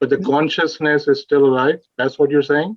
but the consciousness is still alive, that's what you're saying?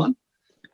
1,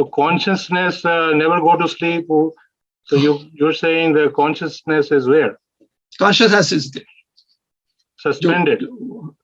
So consciousness never go to sleep. So you're saying the consciousness is where? Consciousness is there. Suspended.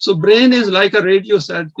So brain is like a radio set,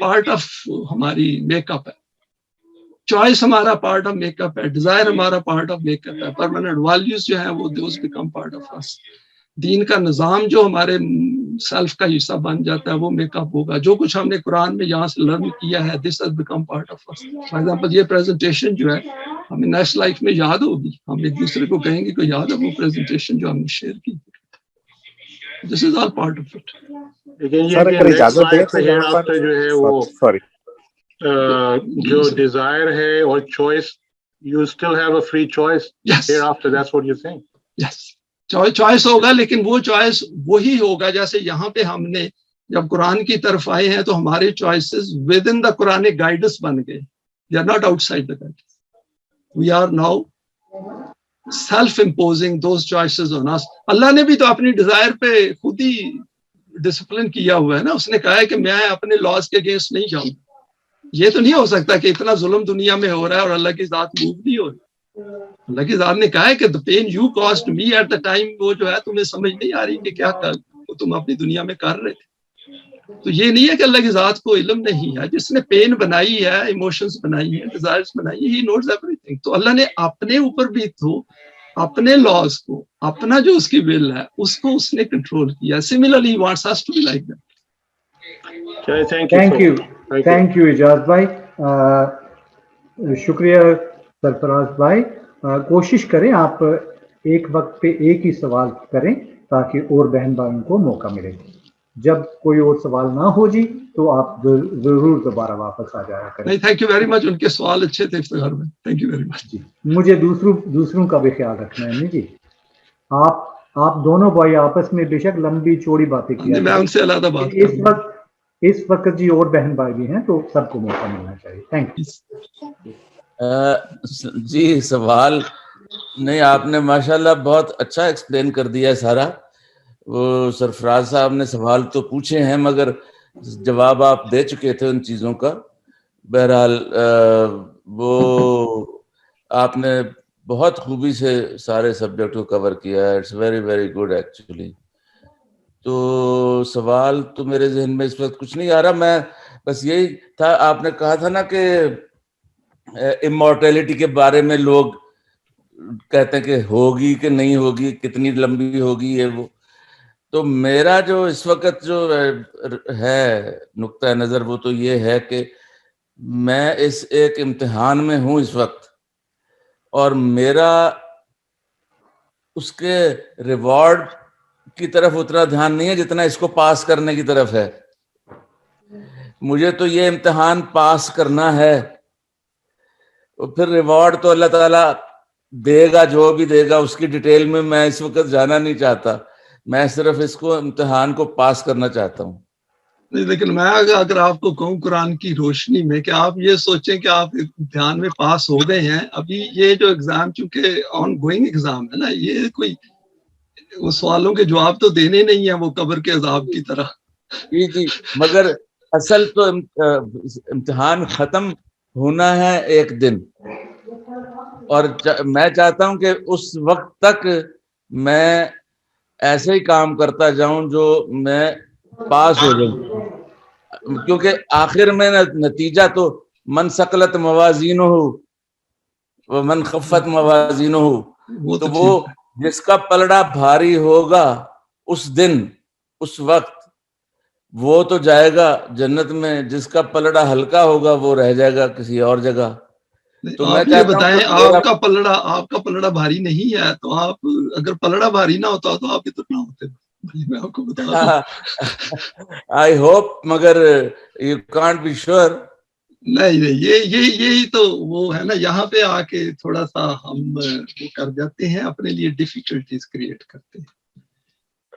part of ہماری make up ہے. Choice ہمارا part of make up ہے, Dzire ہمارا part of make up ہے, permanent values جو ہیں وہ those become part of اس. دین کا نظام جو ہمارے سیلف کا حصہ بن جاتا ہے وہ میک اپ ہوگا. جو کچھ ہم نے قرآن میں یہاں سے لرن کیا ہے, this has become part of us. For example یہ پریزنٹیشن جو ہے ہمیں نیکسٹ لائف میں یاد ہوگی, ہم ایک دوسرے کو کہیں گے کہ یاد ہے وہ پریزنٹیشن جو ہم نے شیئر کی. This is all part of it. لیکن یہ کہ نیکسٹ لائف میں ہیئر آفٹر جو ہے وہ جو ڈیزائر ہے اور choice, you still have a free choice hereafter, that's what you saying. Yes, choice ہوگا, لیکن وہ چوائس وہی ہوگا جیسے یہاں پہ ہم نے جب قرآن کی طرف آئے ہیں تو ہمارے choices with in the Quranic guidance بن گئے. They are not outside the guidance. We are now self imposing those choices on us. اللہ نے بھی تو اپنی ڈیزائر پہ خود ہی ڈسپلن کیا ہوا ہے نا. اس نے کہا ہے کہ میں اپنے لاز کے اگینسٹ نہیں جاؤں. یہ تو نہیں ہو سکتا کہ اتنا ظلم دنیا میں ہو رہا ہے اور اللہ کی ذات موو نہیں ہو رہی. اللہ کی ذات نے کہا ہے کہ the pain you caused me at the time, وہ جو ہے تمہیں سمجھ نہیں آ رہی کہ کیا تم اپنی دنیا میں کر رہے تھے. تو یہ نہیں ہے کہ اللہ کی ذات کو علم نہیں ہے. جس نے پین بنائی ہے, ایموشنز بنائی ہیں, ڈیزائرز بنائی ہیں, he knows everything. تو اللہ نے اپنے اوپر بھی تو اپنے لاز کو, اپنا جو اس کی ول ہے اس کو اس نے کنٹرول کیا. Similarly he wants us to be like that. Thank you Ejaz بھائی. شکریہ سرفراز بھائی. کوشش کریں آپ ایک وقت پہ ایک ہی سوال کریں تاکہ اور بہن بھائیوں کو موقع ملے. جب کوئی اور سوال نہ ہو جی تو آپ ضرور دوبارہ واپس آ جایا کریں. نہیں, تھینک یو ویری مچ. ان کے سوال اچھے تھے افتخار میں. Thank you very much. جی, مجھے دوسروں کا بھی خیال رکھنا ہے جی. آپ دونوں بھائی آپس میں بے شک لمبی چوڑی باتیں کیا, میں ان سے علیحدہ بات کروں. اس وقت جی اور بہن بھائی بھی ہیں تو سب کو موقع ملنا چاہیے. Thank you. جی سوال نہیں, آپ نے ماشاءاللہ بہت اچھا ایکسپلین کر دیا ہے سارا. وہ سرفراز صاحب نے سوال تو پوچھے ہیں مگر جواب آپ دے چکے تھے ان چیزوں کا. بہرحال وہ آپ نے بہت خوبی سے سارے سبجیکٹ کو کور کیا ہے. It's very very good actually. تو سوال تو میرے ذہن میں اس وقت کچھ نہیں آ رہا. میں بس یہی تھا, آپ نے کہا تھا نا کہ امورٹیلٹی کے بارے میں لوگ کہتے ہیں کہ ہوگی کہ نہیں ہوگی, کتنی لمبی ہوگی یہ وہ. تو میرا جو اس وقت جو ہے نقطہ نظر وہ تو یہ ہے کہ میں اس ایک امتحان میں ہوں اس وقت, اور میرا اس کے ریوارڈ کی طرف اتنا دھیان نہیں ہے جتنا اس کو پاس کرنے کی طرف ہے. مجھے تو یہ امتحان پاس کرنا ہے, پھر ریوارڈ تو اللہ تعالیٰ دے گا, جو بھی دے گا اس کی ڈیٹیل میں میں اس وقت جانا نہیں چاہتا. میں صرف اس کو امتحان کو پاس کرنا چاہتا ہوں. نہیں, لیکن میں اگر آپ کو کہوں قرآن کی روشنی میں کہ آپ یہ سوچیں کہ آپ امتحان میں پاس ہو گئے ہیں, ابھی یہ جو ایگزام چونکہ آن گوئنگ ایگزام ہے نا, یہ کوئی وہ سوالوں کے جواب تو دینے نہیں ہیں وہ قبر کے عذاب کی طرح. جی مگر اصل تو امتحان ختم ہونا ہے ایک دن, اور میں چاہتا ہوں کہ اس وقت تک میں ایسے ہی کام کرتا جاؤں جو میں پاس ہو جاؤں, کیونکہ آخر میں نتیجہ تو من ثقلت موازینہ ومن خفت موازینہ, تو وہ جس کا پلڑا بھاری ہوگا اس دن اس وقت وہ تو جائے گا جنت میں, جس کا پلڑا ہلکا ہوگا وہ رہ جائے گا کسی اور جگہ. تو میں یہ بتائیں, آپ کا پلڑا بھاری نہیں ہے, تو آپ اگر پلڑا بھاری نہ ہوتا تو آپ ادھر نہ ہوتے. میں آپ کو بتا دوں, آئی ہوپ, مگر یو کانٹ بی شیور. نہیں یہی تو وہ ہے نا, یہاں پہ آ کے تھوڑا سا ہم وہ کر جاتے ہیں, اپنے لیے ڈیفیکلٹیز کریٹ کرتے ہیں.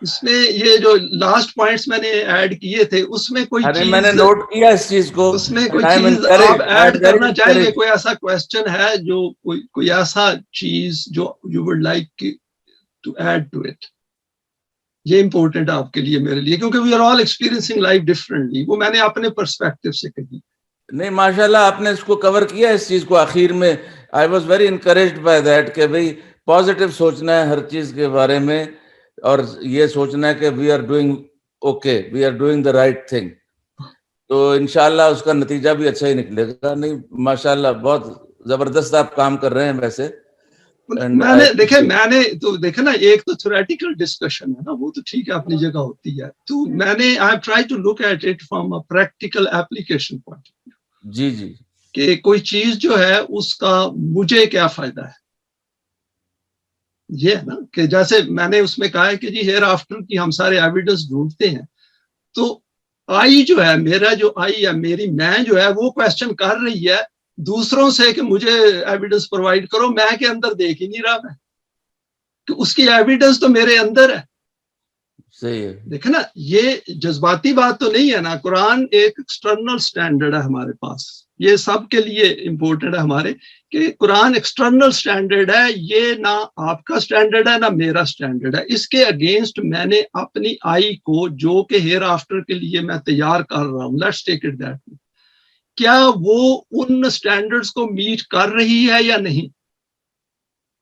اس میں یہ جو لاسٹ پوائنٹس میں نے ایڈ کیے تھے اس میں کوئی چیز میں نے نوٹ کیا اس چیز کو, اس میں کوئی چیز آپ ایڈ کرنا چاہیں گے, کوئی ایسا کویسچن ہے جو کوئی ایسا چیز جو you would like to add to it. یہ امپورٹنٹ آپ کے لیے, میرے لیے, کیونکہ we are all experiencing life differently. وہ میں نے اپنے پرسپیکٹو سے کہی. نہیں ماشاءاللہ آپ نے اس کو کور کیا اس چیز کو آخر میں. I was very encouraged by that کہ بھائی پازیٹیو سوچنا ہے ہر چیز کے بارے میں, اور یہ سوچنا ہے کہ we are doing okay, we are doing the right thing. تو انشاءاللہ اس کا نتیجہ بھی اچھا ہی نکلے گا. نہیں ماشاءاللہ بہت زبردست آپ کام کر رہے ہیں ویسے. میں نے تو دیکھا نا، ایک تو تھیوریٹیکل ڈسکشن ہے نا، وہ تو ٹھیک ہے اپنی جگہ ہوتی ہے، تو میں نے I try to look at it from a practical application point of view. جی جی کہ کوئی چیز جو ہے اس کا مجھے کیا فائدہ ہے. یہ ہے نا کہ جیسے میں نے اس میں کہا ہے کہ جی ہیئر آفٹر کی ہم سارے ایویڈنس ڈھونڈتے ہیں، تو آئی جو ہے میرا جو آئی ہے میری میں جو ہے وہ کوشچن کر رہی ہے دوسروں سے کہ مجھے ایویڈنس پرووائڈ کرو، میں کے اندر دیکھ ہی نہیں رہا میں کہ اس کی ایویڈنس تو میرے اندر ہے. صحیح ہے. دیکھیں نا یہ جذباتی بات تو نہیں ہے نا. قرآن ایک ایکسٹرنل سٹینڈرڈ ہے ہمارے پاس، یہ سب کے لیے امپورٹنٹ ہے ہمارے کہ قرآن ایکسٹرنل سٹینڈرڈ ہے، یہ نہ آپ کا سٹینڈرڈ ہے نہ میرا سٹینڈرڈ ہے. اس کے اگینسٹ میں نے اپنی آئی کو جو کہ ہیئر آفٹر کے لیے میں تیار کر رہا ہوں، let's take it that way, کیا وہ ان سٹینڈرڈز کو میٹ کر رہی ہے یا نہیں.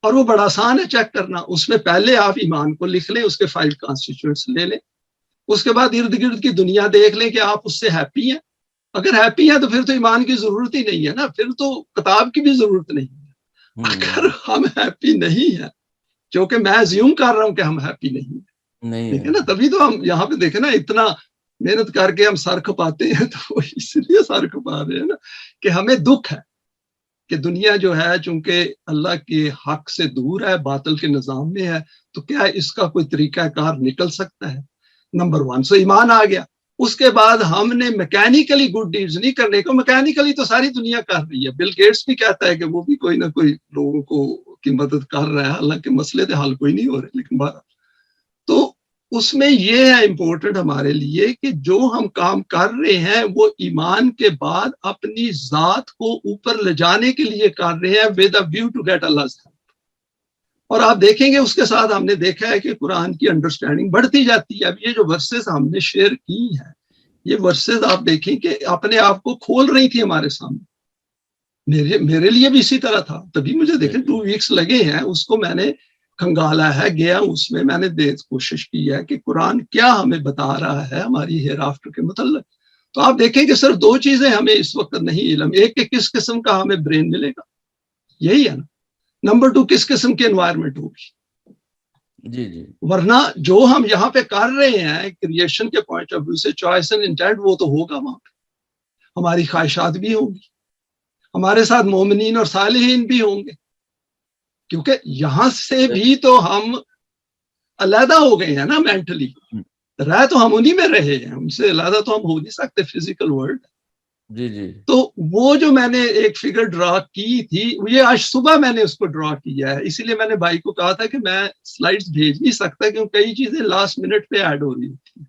اور وہ بڑا آسان ہے چیک کرنا. اس میں پہلے آپ ایمان کو لکھ لیں، اس کے 5 کانسٹیٹیوئنٹس لے لیں، اس کے بعد ارد گرد کی دنیا دیکھ لیں کہ آپ اس سے ہیپی ہیں. اگر ہیپی ہیں تو پھر تو ایمان کی ضرورت ہی نہیں ہے نا، پھر تو کتاب کی بھی ضرورت نہیں ہے. اگر ہم ہیپی نہیں ہیں، کیونکہ میں زیوم کر رہا ہوں کہ ہم ہیپی نہیں ہیں، ٹھیک ہے نا، تبھی تو ہم یہاں پہ دیکھیں نا اتنا محنت کر کے ہم سر کھپاتے ہیں، تو اس لیے سر کھپا رہے ہیں نا کہ ہمیں دکھ ہے کہ دنیا جو ہے چونکہ اللہ کے حق سے دور ہے، باطل کے نظام میں ہے، تو کیا اس کا کوئی طریقہ کار نکل سکتا ہے. نمبر 1 سو ایمان آ گیا. اس کے بعد ہم نے میکینیکلی گڈ ڈیڈز نہیں کرنے کو، میکینیکلی تو ساری دنیا کر رہی ہے. بل گیٹس بھی کہتا ہے کہ وہ بھی کوئی نہ کوئی لوگوں کو کی مدد کر رہا ہے، حالانکہ مسئلے تو حل کوئی نہیں ہو رہے، لیکن بہرحال تو اس میں یہ ہے امپورٹنٹ ہمارے لیے کہ جو ہم کام کر رہے ہیں وہ ایمان کے بعد اپنی ذات کو اوپر لے جانے کے لیے کر رہے ہیں with a view to get Allah's help. اور آپ دیکھیں گے اس کے ساتھ ہم نے دیکھا ہے کہ قرآن کی انڈرسٹینڈنگ بڑھتی جاتی ہے. اب یہ جو ورسز ہم نے شیئر کی ہیں، یہ ورسز آپ دیکھیں کہ اپنے آپ کو کھول رہی تھی ہمارے سامنے. میرے لیے بھی اسی طرح تھا، تبھی مجھے دیکھیں 2 ویکس لگے ہیں، اس کو میں نے کھنگالا ہے، گیا اس میں نے کوشش کی ہے کہ قرآن کیا ہمیں بتا رہا ہے ہماری ہیئر آفٹر کے متعلق. تو آپ دیکھیں کہ صرف 2 چیزیں ہمیں اس وقت نہیں علم، ایک کہ کس قسم کا ہمیں برین ملے گا، یہی ہے نا. نمبر 2 کس قسم کی انوائرمنٹ ہوگی. جی جی ورنہ جو ہم یہاں پہ کر رہے ہیں کریشن کے پوائنٹ آف ویو سے، چوائس اینڈ انٹینٹ، وہ تو ہوگا وہاں پہ. ہماری خواہشات بھی ہوں گی، ہمارے ساتھ مومنین اور صالحین بھی ہوں گے، کیونکہ یہاں سے بھی تو ہم علیحدہ ہو گئے ہیں نا مینٹلی. رہ تو ہم انہی میں رہے ہیں، ان سے علیحدہ تو ہم ہو نہیں سکتے فزیکل ورلڈ. جی جی تو وہ جو میں نے ایک فگر ڈرا کی تھی، یہ آج صبح میں نے اس کو ڈرا کیا ہے، اسی لیے میں نے بھائی کو کہا تھا کہ میں سلائڈز بھیج نہیں سکتا کیونکہ کئی چیزیں لاسٹ منٹ پہ ایڈ ہو رہی تھی.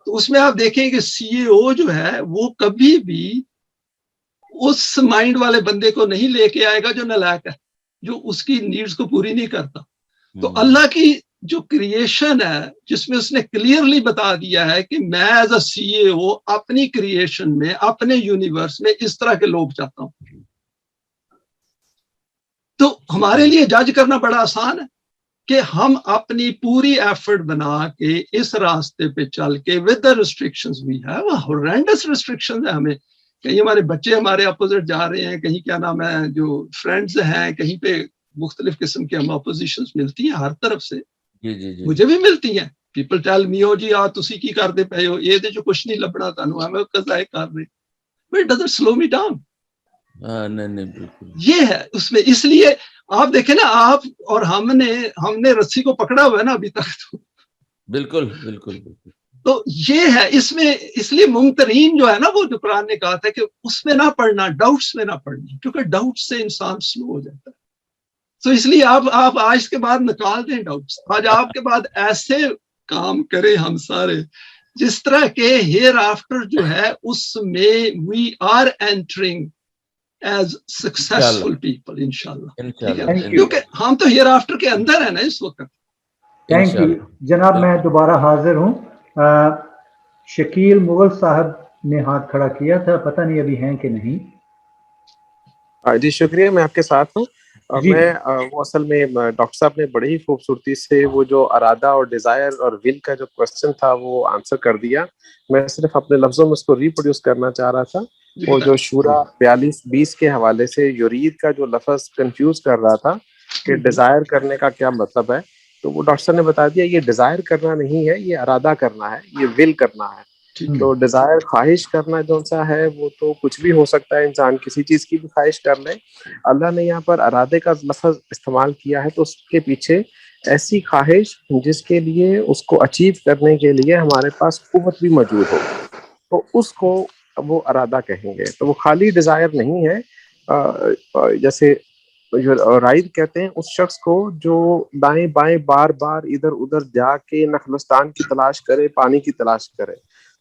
تو اس میں آپ دیکھیں کہ CEO جو ہے وہ کبھی بھی اس مائنڈ والے بندے کو نہیں لے کے آئے گا جو نالائق ہے، جو اس کی نیڈز کو پوری نہیں کرتا. تو اللہ کی جو کریشن ہے جس میں اس نے کلیئرلی بتا دیا ہے کہ میں ایز اے CEO اپنی کریشن میں، اپنے یونیورس میں اس طرح کے لوگ چاہتا ہوں. تو ہمارے لیے جج کرنا بڑا آسان ہے کہ ہم اپنی پوری ایفرٹ بنا کے اس راستے پہ چل کے with the restrictions we have, horrendous restrictions ہیں ہمیں. کہیں ہمارے بچے ہمارے اپوزٹ جا رہے ہیں، کہیں کیا نام ہے جو فرینڈز ہیں، کہیں پہ مختلف قسم کی ہم اپوزیشنز ملتی ہیں ہر طرف سے. مجھے بھی ملتی ہیں. پیپل ٹیل می او جی آ تسی کی کرتے پے ہو، یہ جو کچھ نہیں لبنا تانوں ہمیں قضائے کر رہے. But it doesn't slow me down. نہیں بالکل یہ ہے اس میں. اس لیے آپ دیکھیں نا، آپ اور ہم نے رسی کو پکڑا ہوا ہے نا ابھی تک. تو بالکل بالکل بالکل. تو یہ ہے اس میں. اس لیے ممترین جو ہے نا، وہ جو قرآن نے کہا تھا کہ اس میں نہ پڑھنا، ڈاؤٹس میں نہ پڑھنا، کیونکہ ڈاؤٹ سے انسان سلو ہو جاتا ہے. تو اس لیے آپ آج کے بعد نکال دیں ڈاؤٹس. آج آپ کے بعد ایسے کام کریں ہم سارے جس طرح کے ہیئر آفٹر جو ہے اس میں we are entering as successful people انشاءاللہ. ٹھیک ہے، کیونکہ ہم تو ہیئر آفٹر کے اندر ہیں نا اس وقت. تھینک یو جناب. میں دوبارہ حاضر ہوں. شکیل مغل صاحب نے ہاتھ کھڑا کیا تھا، پتہ نہیں ابھی ہیں کہ نہیں. جی شکریہ، میں آپ کے ساتھ ہوں. میں وہ اصل میں ڈاکٹر صاحب نے بڑی ہی خوبصورتی سے وہ جو ارادہ اور ڈیزائر اور ول کا جو کوشچن تھا وہ آنسر کر دیا. میں صرف اپنے لفظوں میں اس کو ریپروڈیوس کرنا چاہ رہا تھا. وہ جو شورا 42:20 کے حوالے سے یرید کا جو لفظ کنفیوز کر رہا تھا کہ ڈیزائر کرنے کا کیا مطلب ہے, تو وہ ڈاکٹر صاحب نے بتا دیا یہ ڈیزائر کرنا نہیں ہے, یہ ارادہ کرنا ہے, یہ ول کرنا ہے. تو ڈیزائر خواہش کرنا جو سا ہے وہ تو کچھ بھی ہو سکتا ہے, انسان کسی چیز کی بھی خواہش کر لے. اللہ نے یہاں پر ارادے کا لفظ استعمال کیا ہے تو اس کے پیچھے ایسی خواہش جس کے لیے اس کو اچیو کرنے کے لیے ہمارے پاس قوت بھی موجود ہو, تو اس کو وہ ارادہ کہیں گے. تو وہ خالی ڈیزائر نہیں ہے, جیسے رائد کہتے ہیں اس شخص کو جو دائیں بائیں بار بار ادھر ادھر جا کے نخلستان کی تلاش کرے, پانی کی تلاش کرے.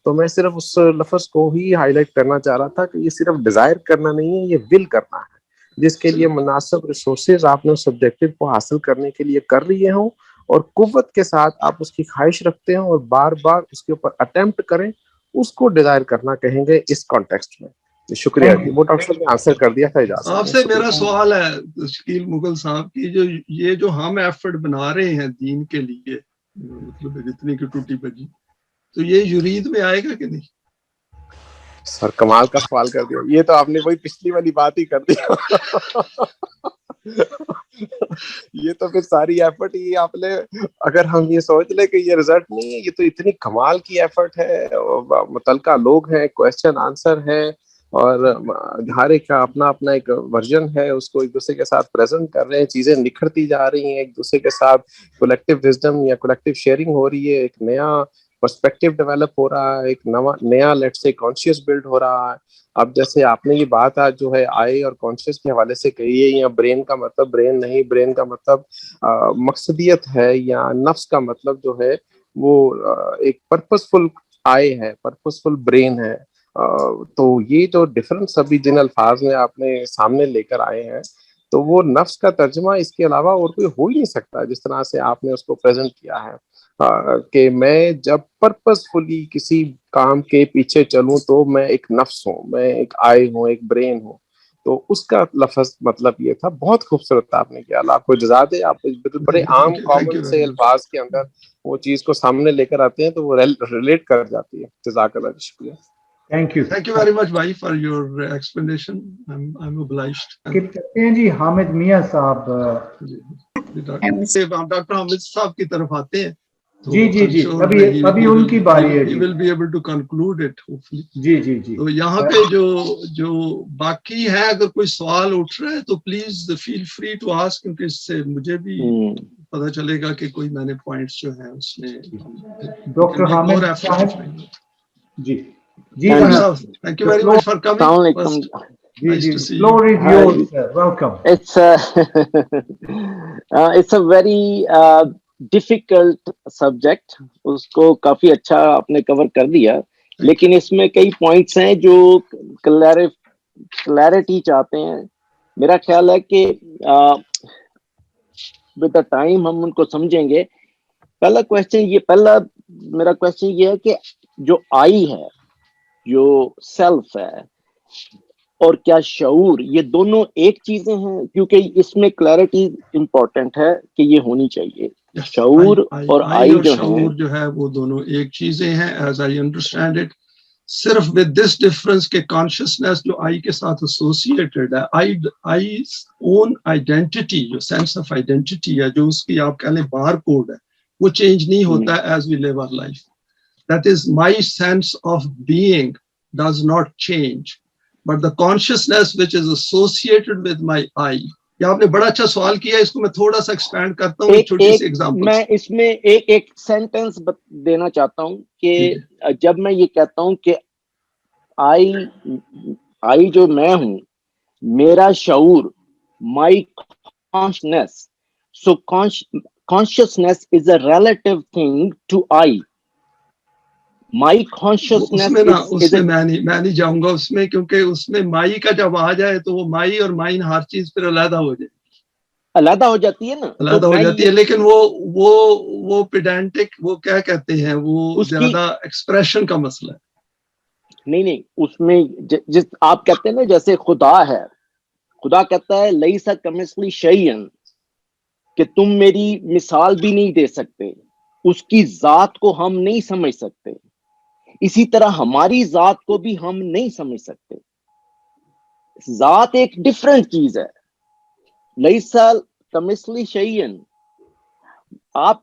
تو میں صرف اس لفظ کو ہی ہائی لائٹ کرنا چاہ رہا تھا کہ یہ صرف ڈیزائر کرنا نہیں ہے, یہ ول کرنا ہے, جس کے لیے مناسب ریسورسز آپ نے اس سبجیکٹو کو حاصل کرنے کے لیے کر لیے ہوں, اور قوت کے ساتھ آپ اس کی خواہش رکھتے ہیں اور بار بار اس کے اوپر اٹیمپٹ کریں, اس کو ڈیزائر کرنا کہیں گے اس کانٹیکسٹ میں. شکریہ جی, وہ ڈاکٹر صاحب نے آنسر کر دیا تھا. اجازت آپ سے میرا سوال ہے شکیل مغل صاحب کی, جو ہم ایفرٹ بنا رہے ہیں دین کے لیے, مطلب اتنی کی ٹوٹی بجی, تو یہ یرید میں آئے گا کہ نہیں؟ سر کمال کا سوال کر دیا, یہ تو آپ نے وہی پچھلی والی بات ہی کر دی. یہ تو پھر ساری ایفرٹ ہی آپ نے, اگر ہم یہ سوچ لیں کہ یہ رزلٹ نہیں ہے, یہ تو اتنی کمال کی ایفرٹ ہے, متعلقہ لوگ ہیں, کویسچن آنسر ہے, اور ہر ایک کا اپنا اپنا ایک ورژن ہے, اس کو ایک دوسرے کے ساتھ پریزنٹ کر رہے ہیں, چیزیں نکھرتی جا رہی ہیں ایک دوسرے کے ساتھ, کولیکٹیو وزڈم یا کولیکٹیو شیئرنگ ہو رہی ہے, ایک نیا پرسپیکٹیو ڈیولپ ہو رہا ہے, ایک نیا لیٹ سے کانشیس بلڈ ہو رہا ہے. اب جیسے آپ نے یہ بات آج جو ہے آئی اور کانشیس کے حوالے سے کہی ہے, یا برین کا مطلب برین نہیں, برین کا مطلب مقصدیت ہے, یا نفس کا مطلب جو ہے وہ ایک پرپسفل آئی ہے, پرپسفل برین ہے. تو یہ جو ڈفرنس ابھی جن الفاظ میں آپ نے سامنے لے کر آئے ہیں, تو وہ نفس کا ترجمہ اس کے علاوہ اور کوئی ہو ہی نہیں سکتا, جس طرح سے آپ نے اس کو پریزنٹ کیا ہے. کہ میں جب پرپسفلی کسی کام کے پیچھے چلوں تو میں ایک نفس ہوں, میں ایک آئی ہوں, ایک برین ہوں. تو اس کا لفظ مطلب یہ تھا. بہت خوبصورت آپ نے کیا, اللہ آپ کو جزا دے. آپ بڑے عام کامن سے الفاظ کے اندر وہ چیز کو سامنے لے کر آتے ہیں تو وہ ریلیٹ کر جاتی ہے. جزاک اللہ, شکریہ. Thank you very much bhai for your explanation. I'm obliged. کہتے ہیں جی حامد میاں صاحب, ڈاکٹر حامد صاحب کی طرف آتے ہیں. جی جی جی, ابھی ان کی باری ہے. He will be able to conclude it hopefully. جی جی جی. تو یہاں پہ جو باقی ہے, اگر کوئی سوال اٹھ رہا ہے تو please feel free to ask, کیونکہ اس سے مجھے بھی پتہ چلے گا کہ کوئی میں نے پوائنٹس جو ہیں اس میں. ڈاکٹر حامد صاحب جی جی, thank you very much for coming. Floor is yours, sir. Welcome. It's a very difficult subject. اس کو کافی اچھا آپ نے کور کر دیا, لیکن اس میں کئی پوائنٹس ہیں جو کلیئرٹی چاہتے ہیں. میرا خیال ہے کہ with the time ہم ان کو سمجھیں گے. پہلا میرا کوشچن یہ ہے کہ جو آئی ہے, جو سیلف ہے, اور کیا شعور, یہ دونوں ایک چیزیں ہیں؟ کیونکہ اس میں کلیئرٹی امپورٹنٹ ہے کہ یہ ہونی چاہیے. شعور اور آئی جو ہے وہ دونوں ایک چیزیں ہیں, ایز آئی انڈرسٹینڈ اٹ. صرف ود دس ڈفرنس کہ کانشیسنیس جو آئی کے ساتھ ایسوسیٹڈ ہے, آئی اون آئیڈینٹی, جو سینس آف آئیڈینٹی ہے, جو اس کی آپ کہہ لیں بار کوڈ ہے, وہ چینج نہیں ہوتا as we live our life. That is, my sense of being does not change, but the consciousness which is associated with my I. یہ آپ نے بڑا اچھا سوال کیا ہے, اس کو میں تھوڑا سا ایکسپینڈ کرتا ہوں, چھوٹی سی ایگزامپل. میں اس میں ایک سینٹینس دینا چاہتا ہوں کہ جب میں یہ کہتا ہوں کہ آئی جو میں ہوں, میرا شعور, my consciousness, so consciousness is a relative thing to I. My consciousness میں نہیں جاؤں گا اس میں, کیونکہ اس میں مائی کا جب آ جائے تو وہ مائی اور مائن ہر چیز پھر علیحدہ ہو جائے, علیحدہ ہو جاتی ہے نا, علیحدہ ہو جاتی ہے. لیکن وہ پیڈانٹک, وہ کیا کہتے ہیں, وہ زیادہ ایکسپریشن کا مسئلہ ہے. نہیں, اس میں جس آپ کہتے ہیں نا, جیسے خدا ہے, خدا کہتا ہے لیسا کمثلی شیئن، کہ تم میری مثال بھی نہیں دے سکتے، اس کی ذات کو ہم نہیں سمجھ سکتے، اسی طرح ہماری ذات کو بھی ہم نہیں سمجھ سکتے. ذات ایک ڈفرنٹ چیز ہے. لیسا کمثلی شیئن آپ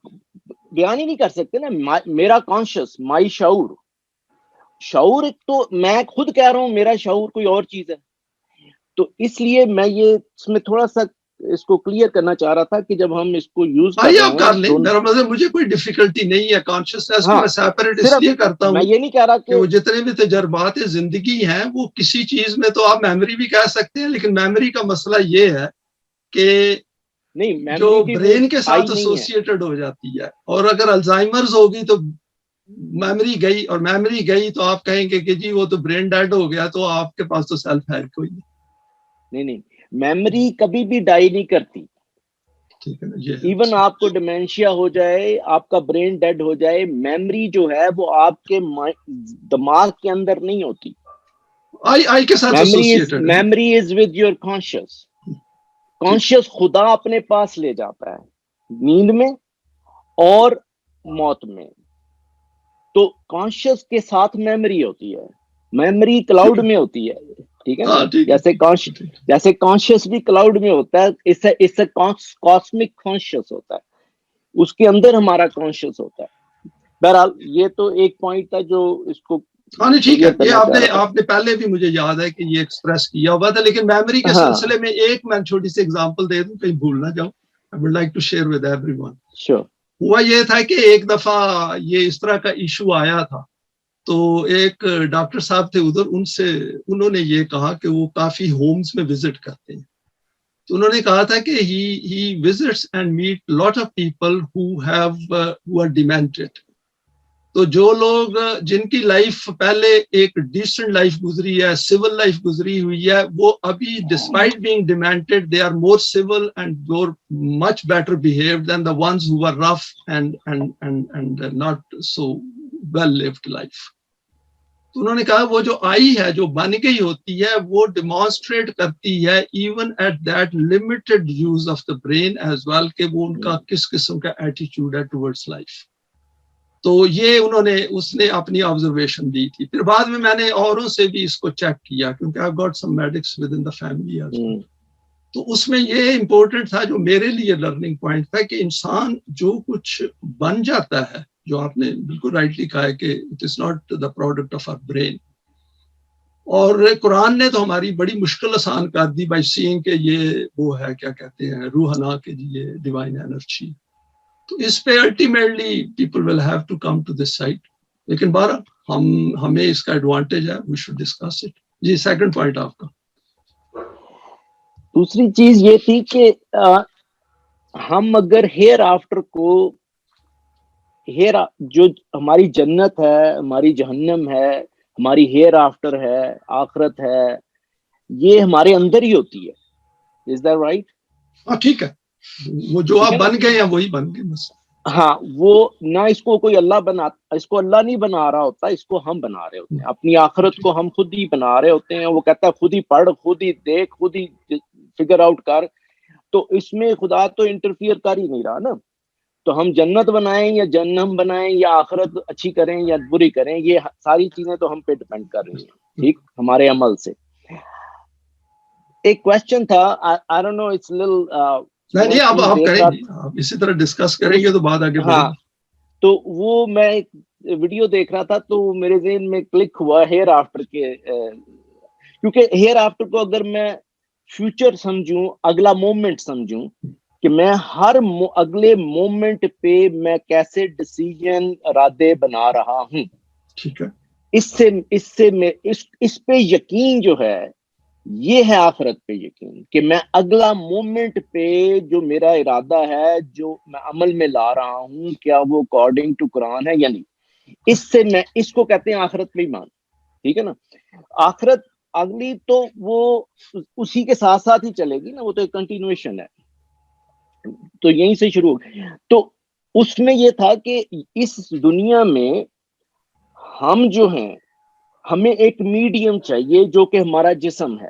بیان ہی نہیں کر سکتے نا. میرا کانشس، مائی شعور، شعور ایک تو میں خود کہہ رہا ہوں میرا شعور کوئی اور چیز ہے. تو اس لیے میں یہ اس میں تھوڑا سا اس کو کلیئر کرنا چاہ رہا تھا کہ جب ہم اس کو یوز کر رہے آپ کر لیں، ہیں میرا مطلب مجھے کوئی ڈیفیکلٹی نہیں ہے کانشیسنیس کو ہاں، میں سیپریٹ اس صرف لیے کرتا ہوں میں یہ نہیں کہہ رہا کہ وہ جتنے بھی تجربات زندگی ہیں وہ کسی چیز میں تو آپ میموری بھی کہہ سکتے ہیں، لیکن میموری کا مسئلہ یہ ہے کہ نہیں، جو میموری کی وہ برین کے آئی ساتھ نہیں ہے. ایسوسیٹڈ ہو جاتی ہے، اور اگر الزائمرز ہوگی تو میموری گئی، اور میموری گئی تو آپ کہیں گے کہ جی وہ تو برین ڈیڈ ہو گیا، تو آپ کے پاس تو سیلف ہے کوئی نہیں، میموری کبھی بھی ڈائی نہیں کرتی. ٹھیک ہے نا. یہ ایون آپ کو ڈیمینشیا ہو جائے، آپ کا برین ڈیڈ ہو جائے، میموری جو ہے وہ آپ کے دماغ کے اندر نہیں ہوتی. آئی کے ساتھ ایسوسیٹڈ ہے. Memory is with your conscious. Conscious خدا اپنے پاس لے جاتا ہے نیند میں اور موت میں. تو کانشیس کے ساتھ میموری ہوتی ہے، میموری کلاؤڈ میں ہوتی ہے. ٹھیک ہے نا. جیسے کانشیس بھی کلاؤڈ میں ہوتا ہے، اس سے کاسمک کانشیس ہوتا ہے، اس کے اندر ہمارا کانشیس ہوتا ہے. بہرحال یہ تو ایک پوائنٹ تھا جو اس کو ٹھیک ہے. یہ آپ نے پہلے بھی مجھے یاد ہے کہ یہ ایکسپریس کیا ہوا تھا، لیکن میموری کے سلسلے میں ایک میں چھوٹی سی ایگزامپل دے دوں کہیں بھول نہ جاؤں. I would like to share with everyone. Sure. ہوا یہ تھا کہ ایک دفعہ یہ اس طرح کا ایشو آیا تھا، تو ایک ڈاکٹر صاحب تھے ادھر، انہوں نے یہ کہا کہ وہ کافی ہومز میں وزٹ کرتے ہیں. تو انہوں نے کہا تھا کہ he visits and meet lot of people who are demented. تو جو لوگ جن کی لائف پہلے ایک ڈیسنٹ لائف گزری ہے، سول لائف گزری ہوئی ہے، وہ ابھی despite being demented they are more soul and more much better behaved than the ones who are rough and not so well lived life. تو انہوں نے کہا وہ جو آئی ہے، جو بن گئی ہوتی ہے، وہ ڈیمانسٹریٹ کرتی ہے even at that limited use of the brain as well, کہ وہ ان کا کس قسم کا ایٹیچیوڈ ہے ٹورڈز لائف. تو یہ اس نے اپنی آبزرویشن دی تھی. پھر بعد میں نے اوروں سے بھی اس کو چیک کیا، کیونکہ I've got some medics within the family as well. تو اس میں یہ امپورٹنٹ تھا، جو میرے لیے لرننگ پوائنٹ تھا، کہ انسان جو کچھ بن جاتا ہے، جو آپ نے بالکل رائٹلی کہا ہے کہ it is not the product of our brain. اور قرآن نے تو ہماری بڑی مشکل آسان کر دی بائی سیئنگ کہ یہ وہ ہے، کیا کہتے ہیں، روحنا، کہ یہ ڈیوائن انرجی. تو اس پہ ultimately people will have to come to this site. لیکن بہرحال ہمیں اس کا ایڈوانٹیج ہے، وی شوڈ ڈسکس اٹ. جی سیکنڈ پوائنٹ آپ کا. دوسری چیز یہ تھی کہ ہم اگر ہیئر آفٹر کو جو ہماری جنت ہے، ہماری جہنم ہے، ہماری ہیئر آفٹر ہے، آخرت ہے، یہ ہمارے اندر ہی ہوتی ہے. Is that right? ہاں ٹھیک ہے. وہ جو آپ بن گئے ہیں وہی بن گئے بس. ہاں، وہ نہ اس کو کوئی اس کو اللہ نہیں بنا رہا ہوتا، اس کو ہم بنا رہے ہوتے ہیں. اپنی آخرت کو ہم خود ہی بنا رہے ہوتے ہیں. وہ کہتا ہے خود ہی پڑھ، خود ہی دیکھ، خود ہی فگر آؤٹ کر. تو اس میں خدا تو انٹرفیئر کر ہی نہیں رہا نا. تو ہم جنت بنائیں یا جہنم بنائیں یا آخرت اچھی کریں یا بری کریں، یہ ساری چیزیں تو ہم پہ ڈپینڈ کر رہی ہیں، ٹھیک، ہمارے عمل سے. ایک کوشچن تھا، I don't know, it's little نہیں آپ کریں گے، آپ اسی طرح ڈسکس کریں گے تو بعد آگے بڑھے. ہاں، تو وہ میں ایک ویڈیو دیکھ رہا تھا تو میرے ذہن میں کلک ہوا ہیئر آفٹر کے، کیونکہ ہیئر آفٹر کو اگر میں فیوچر سمجھوں، اگلا مومنٹ سمجھوں، کہ میں ہر اگلے مومنٹ پہ میں کیسے ڈیسیژن، ارادے بنا رہا ہوں. ٹھیک ہے. اس پہ یقین جو ہے، یہ ہے آخرت پہ یقین، کہ میں اگلا مومنٹ پہ جو میرا ارادہ ہے، جو میں عمل میں لا رہا ہوں، کیا وہ اکارڈنگ ٹو قرآن ہے یا نہیں. اس سے میں اس کو کہتے ہیں آخرت پہ ایمان. ٹھیک ہے نا. آخرت اگلی تو وہ اسی کے ساتھ ساتھ ہی چلے گی نا، وہ تو ایک کنٹینویشن ہے. تو یہیں سے شروع. تو اس میں یہ تھا کہ اس دنیا میں ہم جو ہیں، ہمیں ایک میڈیم چاہیے جو کہ ہمارا جسم ہے.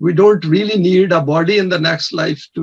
we don't really need a body in the next life to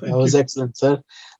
That was excellent, sir.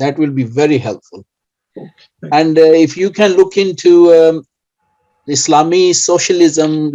that will be very helpful। And if you can look into Islami socialism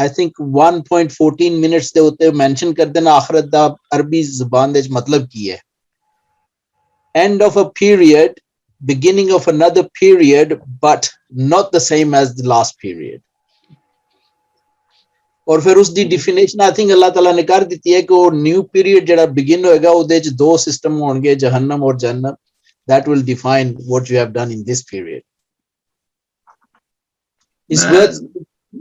I think 1.14 minutes دے ہوتے mention کر دینا آخرت دا عربی زبان دے مطلب کی ہے. End of a period, beginning of another period, but not the same as the last period. اور پھر اس دی ڈیفینیشن آئی تھنک اللہ تعالیٰ نے کر دیتی ہے کہ وہ نیو پیریڈ جڑا بگن ہوئے گا وہ دو سسٹم ہون گے, جہنم اور جنت. That will define what you have done in this period.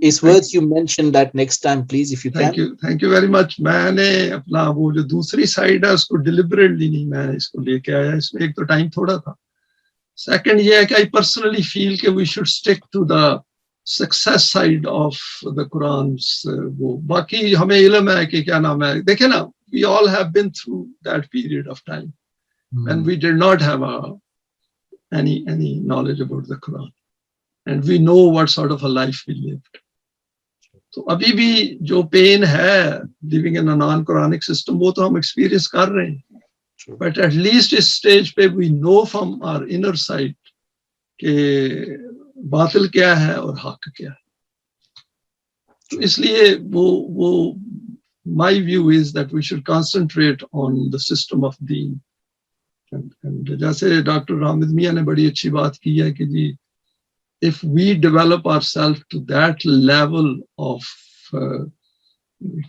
It's worth you mention that next time, please, if you can. Thank you very much. میں نے اپنا وہ جو دوسری سائڈ ہے اس کو ڈیلیبریٹلی نہیں میں اس کو لے کے آیا. اس میں ایک تو ٹائم تھوڑا تھا. سیکنڈ یہ ہے کہ I personally feel کہ we should stick to the success side of the Quran's وہ باقی ہمیں علم ہے کہ کیا نام ہے. دیکھیں نا, we all have been through that period of time and we did not have any knowledge about the Quran and we know what sort of a life we lived. تو ابھی بھی جو پین ہے living in a non-Quranic system وہ تو ہم experience کر رہے ہیں, but at least us stage پہ we know from our inner side کہ باطل کیا ہے اور حق کیا ہے. تو اس لیے وہ my view is that we should concentrate on the system of deen. And جیسے ڈاکٹر حامد میاں نے بڑی اچھی بات کی ہے کہ جی if we develop ourselves to that level of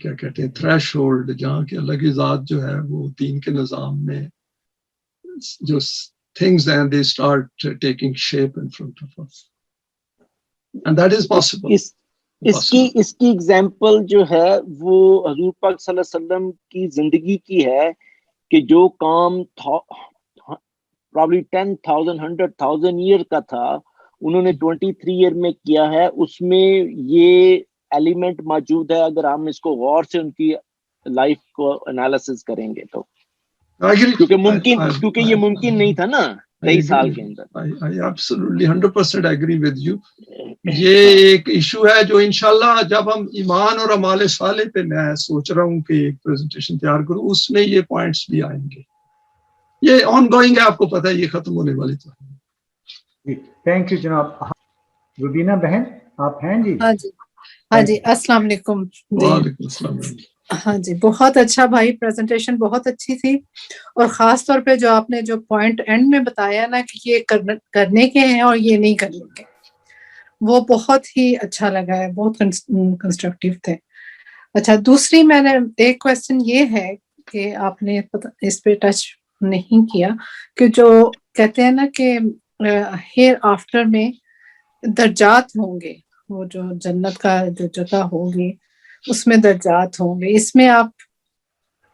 کیا کہتے ہیں threshold جہاں کہ اللہ کی ذات جو ہے وہ دین کے نظام میں جو things and they start taking shape in front of us. And that is possible. اس کی ایگزامپل جو ہے وہ حضور پاک صلی اللہ علیہ وسلم کی زندگی کی ہے کہ جو کام probably 10,000 100,000 ایئر کا تھا انہوں نے 23 ایئر میں کیا ہے. اس میں یہ ایلیمنٹ موجود ہے اگر ہم اس کو غور سے ان کی لائف کو انالیسس کریں گے تو, کیونکہ یہ ممکن نہیں تھا نا 23 سال کے اندر. I absolutely 100% agree with you. یہ ایک ایشو ہے جو انشاءاللہ جب ہم ایمان اور اعمال صالح پہ میں سوچ رہا ہوں کہ ایک پریزنٹیشن تیار کروں اس میں یہ پوائنٹس بھی آئیں گے. یہ آن گوئنگ ہے, آپ کو پتہ ہے یہ ختم ہونے والی تو ہے. تھینک یو جناب. ربینہ بہن آپ ہیں جی؟ ہاں جی السلام علیکم. وعلیکم السلام. ہاں جی بہت اچھا بھائی, پریزنٹیشن بہت اچھی تھی اور خاص طور پہ جو آپ نے جو پوائنٹ اینڈ میں بتایا نا کہ یہ کرنے کے ہیں اور یہ نہیں کرنے کے, وہ بہت ہی اچھا لگا ہے, بہت کنسٹرکٹیو تھے. اچھا دوسری میں نے ایک کویسچن یہ ہے کہ آپ نے اس پہ ٹچ نہیں کیا کہ جو کہتے ہیں نا کہ ہیئر آفٹر میں درجات ہوں گے, وہ جو جنت کا جو جگہ ہوگی اس میں درجات ہوں گے, اس میں آپ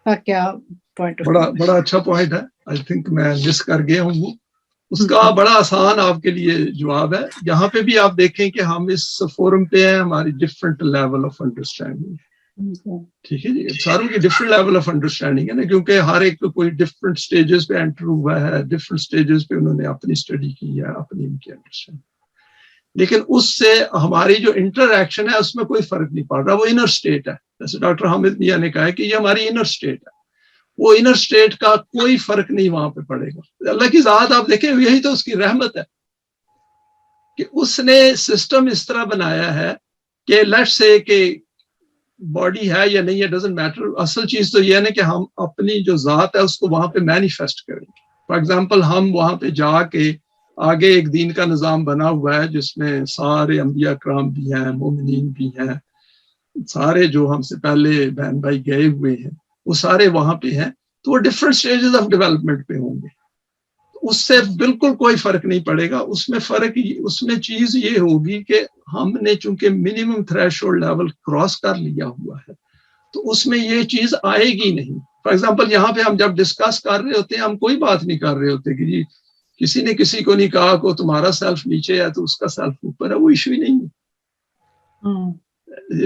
کا کیا پوائنٹ؟ بڑا اچھا پوائنٹ ہے. آئی تھنک میں مس کر گیا ہوں. اس کا بڑا آسان آپ کے لیے جواب ہے. یہاں پہ بھی آپ دیکھیں کہ ہم اس فورم پہ ہیں, ہماری ڈفرینٹ لیول آف انڈرسٹینڈنگ. ٹھیک ہے جی, ساروں کی ڈفرینٹ لیول آف انڈرسٹینڈنگ ہے نا, کیونکہ ہر ایک کو کوئی ڈفرینٹ سٹیجز پہ انٹر ہوا ہے, ڈفرینٹ سٹیجز پہ انہوں نے اپنی اسٹڈی کی ہے, اپنی ان کی انڈرسٹینڈنگ. لیکن اس سے ہماری جو انٹر ایکشن ہے اس میں کوئی فرق نہیں پڑ رہا, وہ انر اسٹیٹ ہے. جیسے ڈاکٹر حامد میاں نے کہا ہے کہ یہ ہماری انر اسٹیٹ ہے, وہ انر اسٹیٹ کا کوئی فرق نہیں وہاں پہ پڑے گا. اللہ کی ذات آپ دیکھیں, یہی تو اس کی رحمت ہے کہ اس نے سسٹم اس طرح بنایا ہے کہ لیٹ سے کہ باڈی ہے یا نہیں ہے ڈزنٹ میٹر. اصل چیز تو یہ ہے نا کہ ہم اپنی جو ذات ہے اس کو وہاں پہ مینیفیسٹ کریں گے. فار ایگزامپل ہم وہاں پہ جا کے آگے ایک دین کا نظام بنا ہوا ہے جس میں سارے انبیاء کرام بھی ہیں, مومنین بھی ہیں, سارے جو ہم سے پہلے بہن بھائی گئے ہوئے ہیں وہ سارے وہاں پہ ہیں. تو وہ ڈفرینٹ سٹیجز آف ڈیولپمنٹ پہ ہوں گے. اس سے بالکل کوئی فرق نہیں پڑے گا. اس میں فرق, اس میں چیز یہ ہوگی کہ ہم نے چونکہ منیمم تھریش ہولڈ لیول کراس کر لیا ہوا ہے تو اس میں یہ چیز آئے گی نہیں. فار ایگزامپل یہاں پہ ہم جب ڈسکس کر رہے ہوتے ہیں ہم کوئی بات نہیں کر رہے ہوتے کہ جی کسی نے کسی کو نہیں کہا کہ تمہارا سیلف نیچے ہے تو اس کا سیلف اوپر ہے, وہ ایشو ہی نہیں ہے.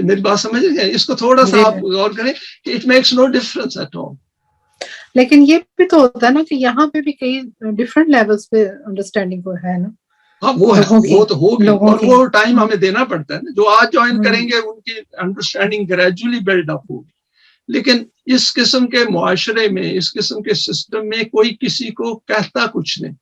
میری بات سمجھ گئے؟ اس کو تھوڑا سا آپ غور کریں کہ it makes no difference at all. لیکن یہ بھی تو ہوتا ہے نا کہ یہاں پہ بھی کئی ڈفرینٹ لیولز پہ انڈرسٹینڈنگ کو ہے نا. ہاں وہ ہے, وہ تو ہوگی اور وہ ٹائم ہمیں دینا پڑتا ہے نا. جو آج جوائن کریں گے ان کی انڈرسٹینڈنگ گریجولی بلڈ اپ ہوگی. لیکن اس قسم کے معاشرے میں, اس قسم کے سسٹم میں کوئی کسی کو کہتا کچھ نہیں.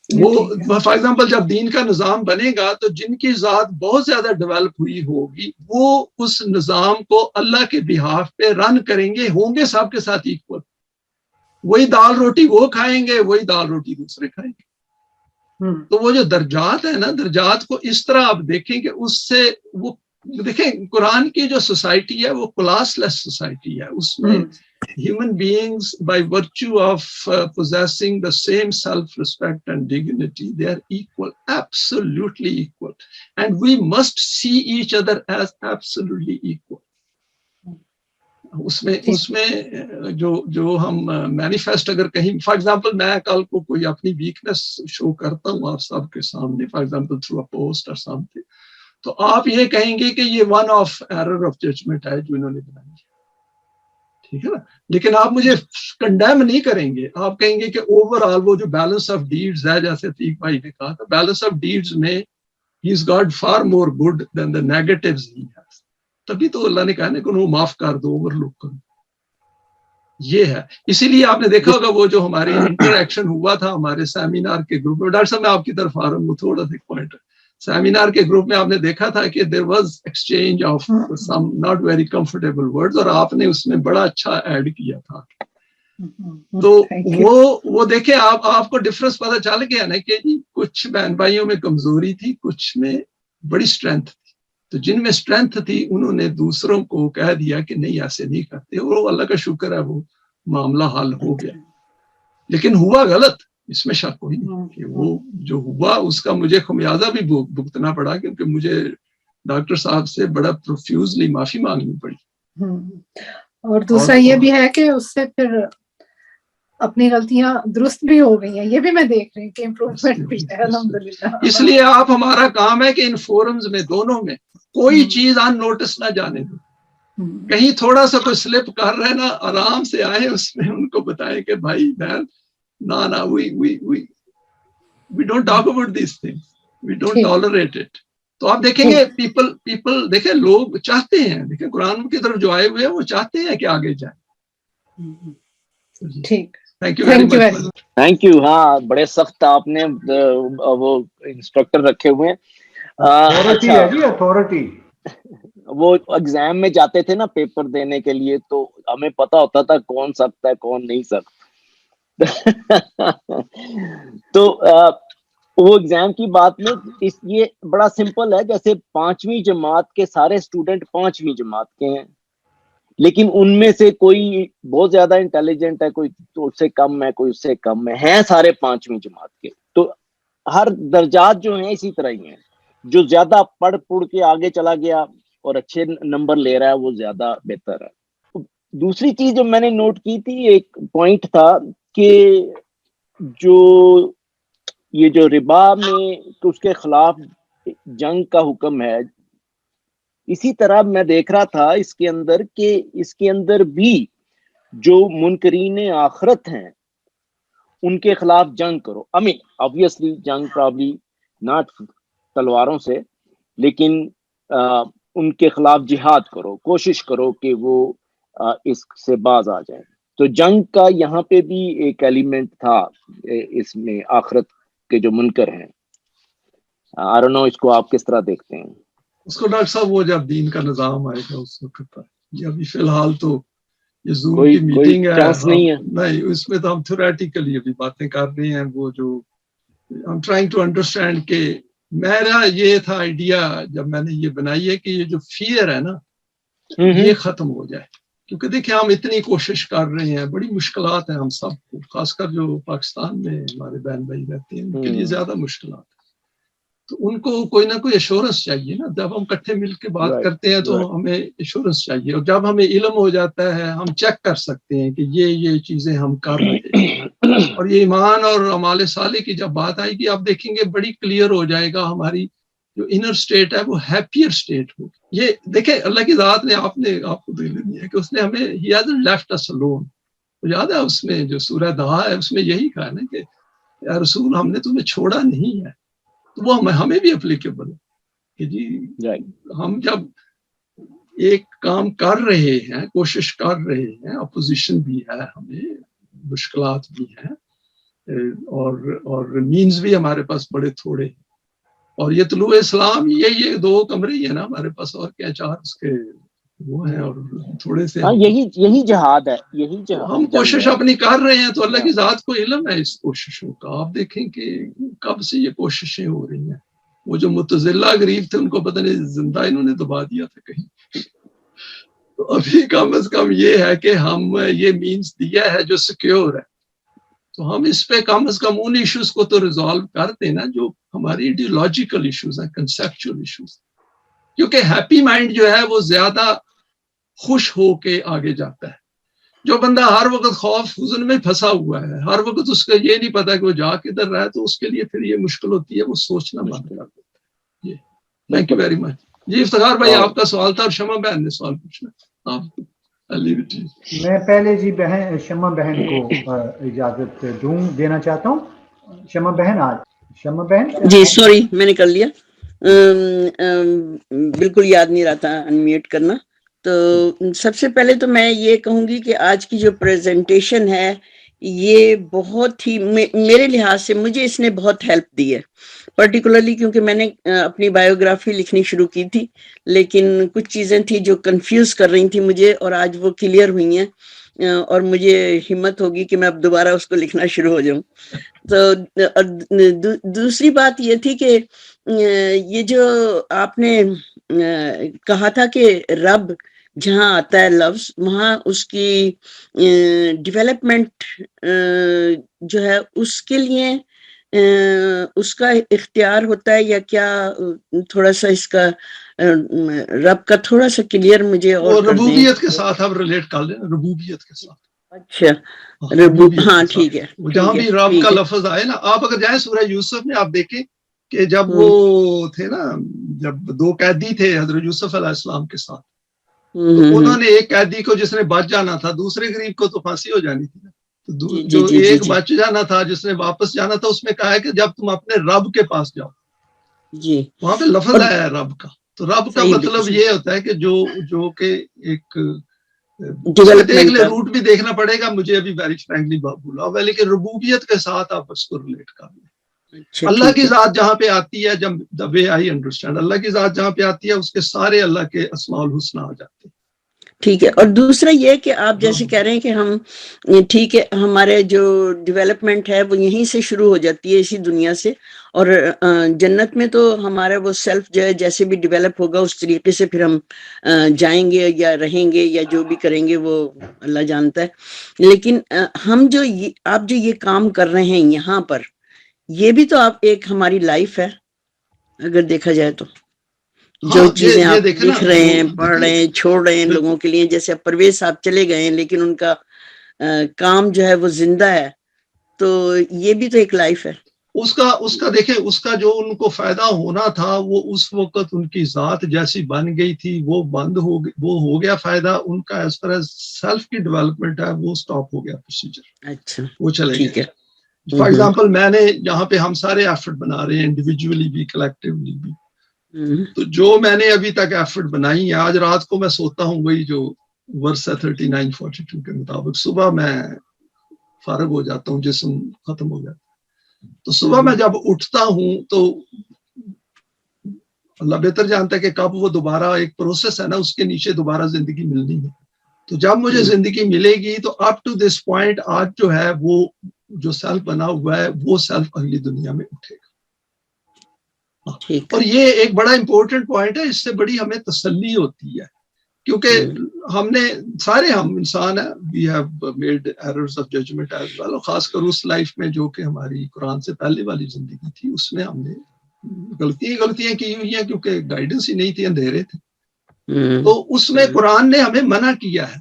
وہ فار ایگزامپل جب دین کا نظام بنے گا تو جن کی ذات بہت زیادہ ڈیولپ ہوئی ہوگی وہ اس نظام کو اللہ کے بہاف پہ رن کریں گے، ہوں گے سب کے ساتھ ایکول. وہی دال روٹی وہ کھائیں گے، وہی دال روٹی دوسرے کھائیں گے. تو وہ جو درجات ہیں نا، درجات کو اس طرح آپ دیکھیں کہ اس سے وہ دیکھیں قرآن کی جو سوسائٹی ہے وہ کلاس لیس سوسائٹی ہے. اس میں human beings by virtue of possessing the same self-respect and dignity, they are equal, absolutely equal, and we must see each other as absolutely equal. اس میں جو ہم مینیفیسٹ اگر کہیں فار ایگزامپل میں کل کو کوئی اپنی ویکنس شو کرتا ہوں آپ سب کے سامنے for example through a post اور سم تھنگ، تو آپ یہ کہیں گے کہ یہ one of error of judgement ہے جو انہوں نے بنائی ہے، ٹھیک ہے نا. لیکن آپ مجھے کنڈیم نہیں کریں گے، آپ کہیں گے کہ اوور آل وہ جو بیلنس آف ڈیڈز ہے، جیسے عتیق بھائی نے کہا تھا، بیلنس آف ڈیڈز میں he is got far more good than the negatives he has. تبھی تو اللہ نے کہا نا کہ انہوں معاف کر دو، اوور لک کرو. یہ ہے، اسی لیے آپ نے دیکھا ہوگا وہ جو ہماری انٹریکشن ہوا تھا ہمارے سیمینار کے گروپ میں. ڈاکٹر صاحب میں آپ کی طرف آ رہا ہوں، وہ تھوڑا سا پوائنٹ ہے. سیمینار کے گروپ میں آپ نے دیکھا تھا کہ there was exchange of some not very comfortable words, اور آپ نے اس میں بڑا اچھا ایڈ کیا تھا. تو وہ دیکھیں آپ کو ڈفرنس پتہ چل گیا نا کہ جی کچھ بہن بھائیوں میں کمزوری تھی، کچھ میں بڑی اسٹرینتھ تھی. تو جن میں اسٹرینتھ تھی انہوں نے دوسروں کو کہہ دیا کہ نہیں ایسے نہیں کرتے، اور اللہ کا شکر ہے وہ معاملہ حل ہو گیا. لیکن ہوا غلط، اس میں شک کوئی نہیں کہ وہ جو ہوا اس کا مجھے خمیازہ بھی بھگتنا پڑا، کیونکہ مجھے ڈاکٹر صاحب سے بڑا پروفیوزلی معافی مانگنی پڑی. اور دوسرا یہ بھی ہے کہ اس سے پھر اپنی غلطیاں درست بھی ہو گئی ہیں، یہ بھی میں دیکھ رہی ہوں کہ امپروومنٹ بھی ہے الحمدللہ. اس لیے آپ ہمارا کام ہے کہ ان فورمز میں دونوں میں کوئی چیز ان نوٹس نہ جانے دو. کہیں تھوڑا سا کوئی سلپ کر رہے نا، آرام سے آئے اس میں ان کو بتائیں کہ بھائی بہن نا we don't talk about these things, we don't tolerate it. تو آپ دیکھیں گے پیپل دیکھیں لوگ چاہتے ہیں، دیکھیں قرآن کی طرف جو آئے ہوئے ہیں وہ چاہتے ہیں کہ آگے جائیں. ٹھیک، thank you very much. Thank you. ہاں بڑے سخت آپ نے وہ انسٹرکٹر رکھے ہوئے ہیں. اتھارٹی وہ ایگزام میں جاتے تھے نا پیپر دینے کے لیے، تو ہمیں پتا ہوتا تھا کون سخت ہے کون نہیں سخت. تو وہ ایگزام کی بات میں یہ بڑا سمپل ہے، جیسے 5ویں جماعت کے سارے اسٹوڈنٹ 5ویں جماعت کے ہیں، لیکن ان میں سے کوئی بہت زیادہ انٹیلیجنٹ ہے، کوئی اس سے کم ہے، کوئی اس سے کم ہے سارے 5ویں جماعت کے. تو ہر درجات جو ہیں اسی طرح ہی ہیں. جو زیادہ پڑھ کے آگے چلا گیا اور اچھے نمبر لے رہا ہے وہ زیادہ بہتر ہے. دوسری چیز جو میں نے نوٹ کی تھی، ایک پوائنٹ تھا کہ یہ جو ربا میں اس کے خلاف جنگ کا حکم ہے، اسی طرح میں دیکھ رہا تھا اس کے اندر کہ اس کے اندر بھی جو منکرین آخرت ہیں ان کے خلاف جنگ کرو. obviously جنگ probably not تلواروں سے، لیکن ان کے خلاف جہاد کرو، کوشش کرو کہ وہ اس سے باز آ جائیں. تو جنگ کا یہاں پہ بھی ایک ایلیمنٹ تھا اس میں، آخرت کے جو منکر ہیں. I don't know اس کو آپ کس طرح دیکھتے ہیں؟ اس کو ڈاکٹر صاحب وہ جب دین کا نظام آئے گا اس وقت پر، یہ ابھی فی الحال تو یہ زوم کی میٹنگ ہے، نہیں اس میں تو ہم تھیوریٹیکلی ابھی باتیں کر رہے ہیں. وہ جو I'm trying to understand کہ میرا یہ تھا آئیڈیا جب میں نے یہ بنائی ہے کہ یہ جو فیئر ہے نا یہ ختم ہو جائے. کیونکہ دیکھیں ہم اتنی کوشش کر رہے ہیں، بڑی مشکلات ہیں ہم سب کو، خاص کر جو پاکستان میں ہمارے بہن بھائی رہتے ہیں ان کے لیے زیادہ مشکلات ہیں. تو ان کو کوئی نہ کوئی ایشورنس چاہیے نا. جب ہم اکٹھے مل کے بات کرتے ہیں تو ہمیں ایشورنس چاہیے، اور جب ہمیں علم ہو جاتا ہے ہم چیک کر سکتے ہیں کہ یہ چیزیں ہم کر رہے ہیں. اور یہ ایمان اور اعمال صالح کی جب بات آئے گی آپ دیکھیں گے بڑی کلیئر ہو جائے گا، ہماری جو انر سٹیٹ ہے وہ ہیپیئر سٹیٹ ہو. یہ دیکھیں اللہ کی ذات نے آپ کو دین دی ہے کہ اس نے ہمیں ہی ہیزنٹ لیفٹ اس الون. یاد ہے اس میں جو سورہ دہا ہے اس میں یہی کہا نا کہ یا رسول ہم نے تمہیں چھوڑا نہیں ہے. تو وہ ہمیں بھی اپلیکیبل ہے کہ جی ہم جب ایک کام کر رہے ہیں، کوشش کر رہے ہیں، اپوزیشن بھی ہے، ہمیں مشکلات بھی ہیں، اور مینز بھی ہمارے پاس بڑے تھوڑے, اور یہ طلوع اسلام یہ 2 کمرے ہی ہیں نا ہمارے پاس, اور کیا 4 اس کے وہ ہیں, اور تھوڑے سے یہی جہاد ہے, یہی جہاد. ہم کوشش اپنی کر رہے ہیں, تو اللہ کی ذات کو علم ہے اس کوششوں کا. آپ دیکھیں کہ کب سے یہ کوششیں ہو رہی ہیں. وہ جو متزلہ غریب تھے ان کو پتہ نہیں زندہ انہوں نے دبا دیا تھا کہیں. تو ابھی کم از کم یہ ہے کہ ہم یہ مینز دیا ہے جو سیکیور ہے, تو ہم اس پہ کم از کم ان ایشوز کو تو ریزالو کر دیں نا جو ہماری ایڈیولوجیکل ایشوز ہیں, کنسیپچول ایشوز. کیونکہ ہیپی مائنڈ جو ہے وہ زیادہ خوش ہو کے آگے جاتا ہے. جو بندہ ہر وقت خوف حزن میں پھنسا ہوا ہے, ہر وقت اس کا یہ نہیں پتا کہ وہ جا کدھر رہا ہے, تو اس کے لیے پھر یہ مشکل ہوتی ہے, وہ سوچنا بند کر دیتا ہے. Thank you very much. جی افتخار بھائی آپ کا سوال تھا, اور شمع بہن نے سوال پوچھنا. آپ میں پہلے جی بہن شمع بہن کو اجازت دینا چاہتا ہوں. شمع بہن شمع بہن. جی سوری میں نے کر لیا, بالکل یاد نہیں رہا تھا انمیوٹ کرنا. تو سب سے پہلے تو میں یہ کہوں گی کہ آج کی جو پریزنٹیشن ہے یہ بہت ہی میرے لحاظ سے مجھے اس نے بہت ہیلپ دی ہے, پرٹیکولرلی کیونکہ میں نے اپنی بایوگرافی لکھنی شروع کی تھی, لیکن کچھ چیزیں تھیں جو کنفیوز کر رہی تھیں مجھے, اور آج وہ کلیئر ہوئی ہیں, اور مجھے ہمت ہوگی کہ میں اب دوبارہ اس کو لکھنا شروع ہو جاؤں. تو دوسری بات یہ تھی کہ یہ جو آپ نے کہا تھا کہ رب جہاں آتا ہے لفظ وہاں اس کی ڈیولپمنٹ جو ہے اس کے لیے اس کا اختیار ہوتا ہے یا کیا, تھوڑا سا اس کا رب کا تھوڑا سا کلیئر مجھے اور ربوبیت کے ساتھ آپ ریلیٹ کر لیں, ربوبیت کے ساتھ. اچھا ہاں ٹھیک ہے. جہاں بھی رب کا لفظ آئے نا, آپ اگر جائیں سورہ یوسف میں آپ دیکھیں کہ جب وہ تھے نا, جب 2 قیدی تھے حضرت یوسف علیہ السلام کے ساتھ, تو انہوں نے ایک قیدی کو جس نے بچ جانا تھا, دوسرے غریب کو تو پھانسی ہو جانی تھی نا, تو جو ایک بچ جانا تھا جس نے واپس جانا تھا, اس میں کہا ہے کہ جب تم اپنے رب کے پاس جاؤ, جی وہاں پہ لفظ آیا ہے رب کا. تو رب کا مطلب یہ ہوتا ہے کہ جو کہ ایک دیکھ لے, روٹ بھی دیکھنا پڑے گا, مجھے ابھی ویری فرینکلی بولا, لیکن ربوبیت کے ساتھ آپ اس کو ریلیٹ کر لیں. اللہ کی ذات جہاں پہ آتی ہے, جب دا وے آئی انڈرسٹینڈ, اللہ کی ذات جہاں پہ آتی ہے اس کے سارے اللہ کے اسماء الحسنی آ جاتے ہیں. ٹھیک ہے. اور دوسرا یہ کہ آپ جیسے کہہ رہے ہیں کہ ہم ٹھیک ہے ہمارے جو ڈیولپمنٹ ہے وہ یہیں سے شروع ہو جاتی ہے, اسی دنیا سے, اور جنت میں تو ہمارا وہ سیلف جو ہے جیسے بھی ڈیولپ ہوگا اس طریقے سے پھر ہم جائیں گے یا رہیں گے یا جو بھی کریں گے وہ اللہ جانتا ہے. لیکن ہم جو آپ جو یہ کام کر رہے ہیں یہاں پر, یہ بھی تو آپ ایک ہماری لائف ہے اگر دیکھا جائے تو, جو چیزیں آپ لکھ رہے ہیں, پڑھ رہے ہیں, چھوڑ رہے ہیں لوگوں کے لیے. جیسے اب پرویز صاحب چلے گئے ہیں لیکن ان کا کام جو ہے وہ زندہ ہے, تو یہ بھی تو ایک لائف ہے. اس کا دیکھیں, اس کا جو ان کو فائدہ ہونا تھا وہ اس وقت ان کی ذات جیسی بن گئی تھی, وہ بند ہو گئی, وہ ہو گیا فائدہ ان کا. ایز پر ایز سیلف کی ڈیولپمنٹ ہے وہ سٹاپ ہو گیا پروسیجر. اچھا وہ چلے ٹھیک ہے. فار ایگزامپل میں نے یہاں پہ ہم سارے ایفرٹ بنا رہے ہیں, انڈیویجولی بھی کلیکٹیولی بھی. تو جو میں نے ابھی تک ایفرٹ بنائی ہے, آج رات کو میں سوتا ہوں وہی جو ورس ہے 39:42 کے مطابق, صبح میں فارغ ہو جاتا ہوں, جسم ختم ہو جاتا. تو صبح میں جب اٹھتا ہوں تو اللہ بہتر جانتا ہے کہ کب وہ دوبارہ, ایک پروسیس ہے نا, اس کے نیچے دوبارہ زندگی ملنی ہے. تو جب مجھے زندگی ملے گی تو اپ ٹو دس پوائنٹ آج جو ہے وہ جو سیلف بنا ہوا ہے وہ سیلف اگلی دنیا میں اٹھے گا. اور یہ ایک بڑا امپورٹنٹ پوائنٹ ہے, اس سے بڑی ہمیں تسلی ہوتی ہے کیونکہ ہم نے سارے, ہم انسان ہیں, we have made errors of judgement as well, اور خاص کر اس لائف میں جو کہ ہماری قرآن سے پہلے والی زندگی تھی, اس میں ہم نے غلطیاں کی ہوئی ہیں کیونکہ گائیڈنس ہی نہیں تھی, اندھیرے تھے. تو اس میں قرآن نے ہمیں منع کیا ہے.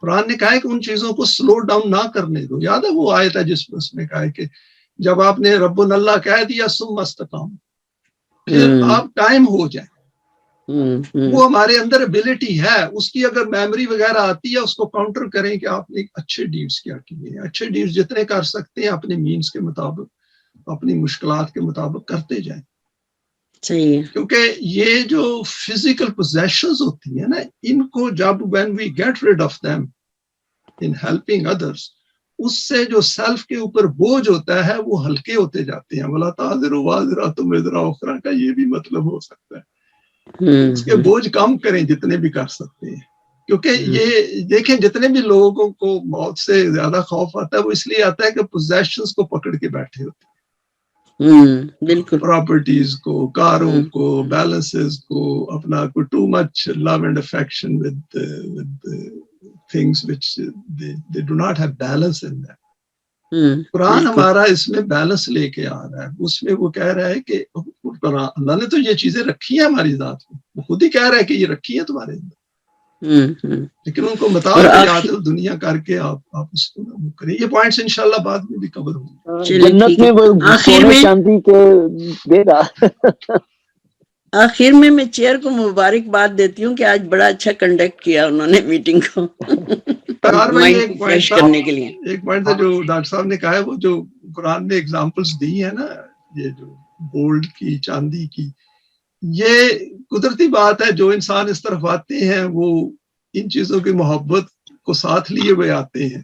قرآن نے کہا ہے کہ ان چیزوں کو سلو ڈاؤن نہ کرنے دو. یاد ہے وہ آیت ہے جس میں اس نے کہا ہے کہ جب آپ نے رب اللہ کہہ دیا ثم استقام, پھر آپ ٹائم ہو جائیں. وہ ہمارے اندر ابیلٹی ہے, اس کی اگر میموری وغیرہ آتی ہے اس کو کاؤنٹر کریں کہ آپ نے اچھے ڈیڈز کیا کیے ہیں. اچھے ڈیڈز جتنے کر سکتے ہیں اپنے مینز کے مطابق, اپنی مشکلات کے مطابق کرتے جائیں. کیونکہ یہ جو فزیکل پوزیشنز ہوتی ہیں نا, ان کو جب when we get rid of them in helping others, اس سے جو سیلف کے اوپر بوجھ ہوتا ہے وہ ہلکے ہوتے جاتے ہیں. وَلَا تَعْذِرُ وَازِرَةٌ وِزْرَ أُخْرَىٰ کا یہ بھی مطلب ہو سکتا ہے. اس کے بوجھ کم کریں جتنے بھی کر سکتے ہیں, کیونکہ یہ دیکھیں جتنے بھی لوگوں کو موت سے زیادہ خوف آتا ہے وہ اس لیے آتا ہے کہ پوزیشنز کو پکڑ کے بیٹھے ہوتے ہیں, بالکل, پراپرٹیز کو, کاروں کو, بیلنسز کو, اپنا کو too much love and affection with things which they do not have balance in that. Quran ہمارا اس میں بیلنس لے کے آ رہا ہے. اس میں وہ کہہ رہا ہے کہ اللہ نے تو یہ چیزیں رکھی ہیں ہماری ذات میں, وہ خود ہی کہہ رہا ہے کہ یہ رکھی ہیں تمہارے اندر, لیکن ان کو مطالب یاد دنیا کر کے آپ اس کو کریں. یہ پوائنٹس انشاءاللہ بعد میں بھی کور ہوں گے. جنت میں وہ سونے چاندی کے دے گا. آخر میں چیئر کو مبارکباد دیتی ہوں کہ آج بڑا اچھا کنڈکٹ کیا انہوں نے میٹنگ کو فریش کرنے کے لیے. ایک پوائنٹ تھا جو ڈاکٹر صاحب نے کہا ہے, وہ جو قرآن نے ایگزامپلس دی ہے نا, یہ جو گولڈ کی, چاندی کی, یہ قدرتی بات ہے. جو انسان اس طرف آتے ہیں وہ ان چیزوں کی محبت کو ساتھ لیے ہوئے آتے ہیں,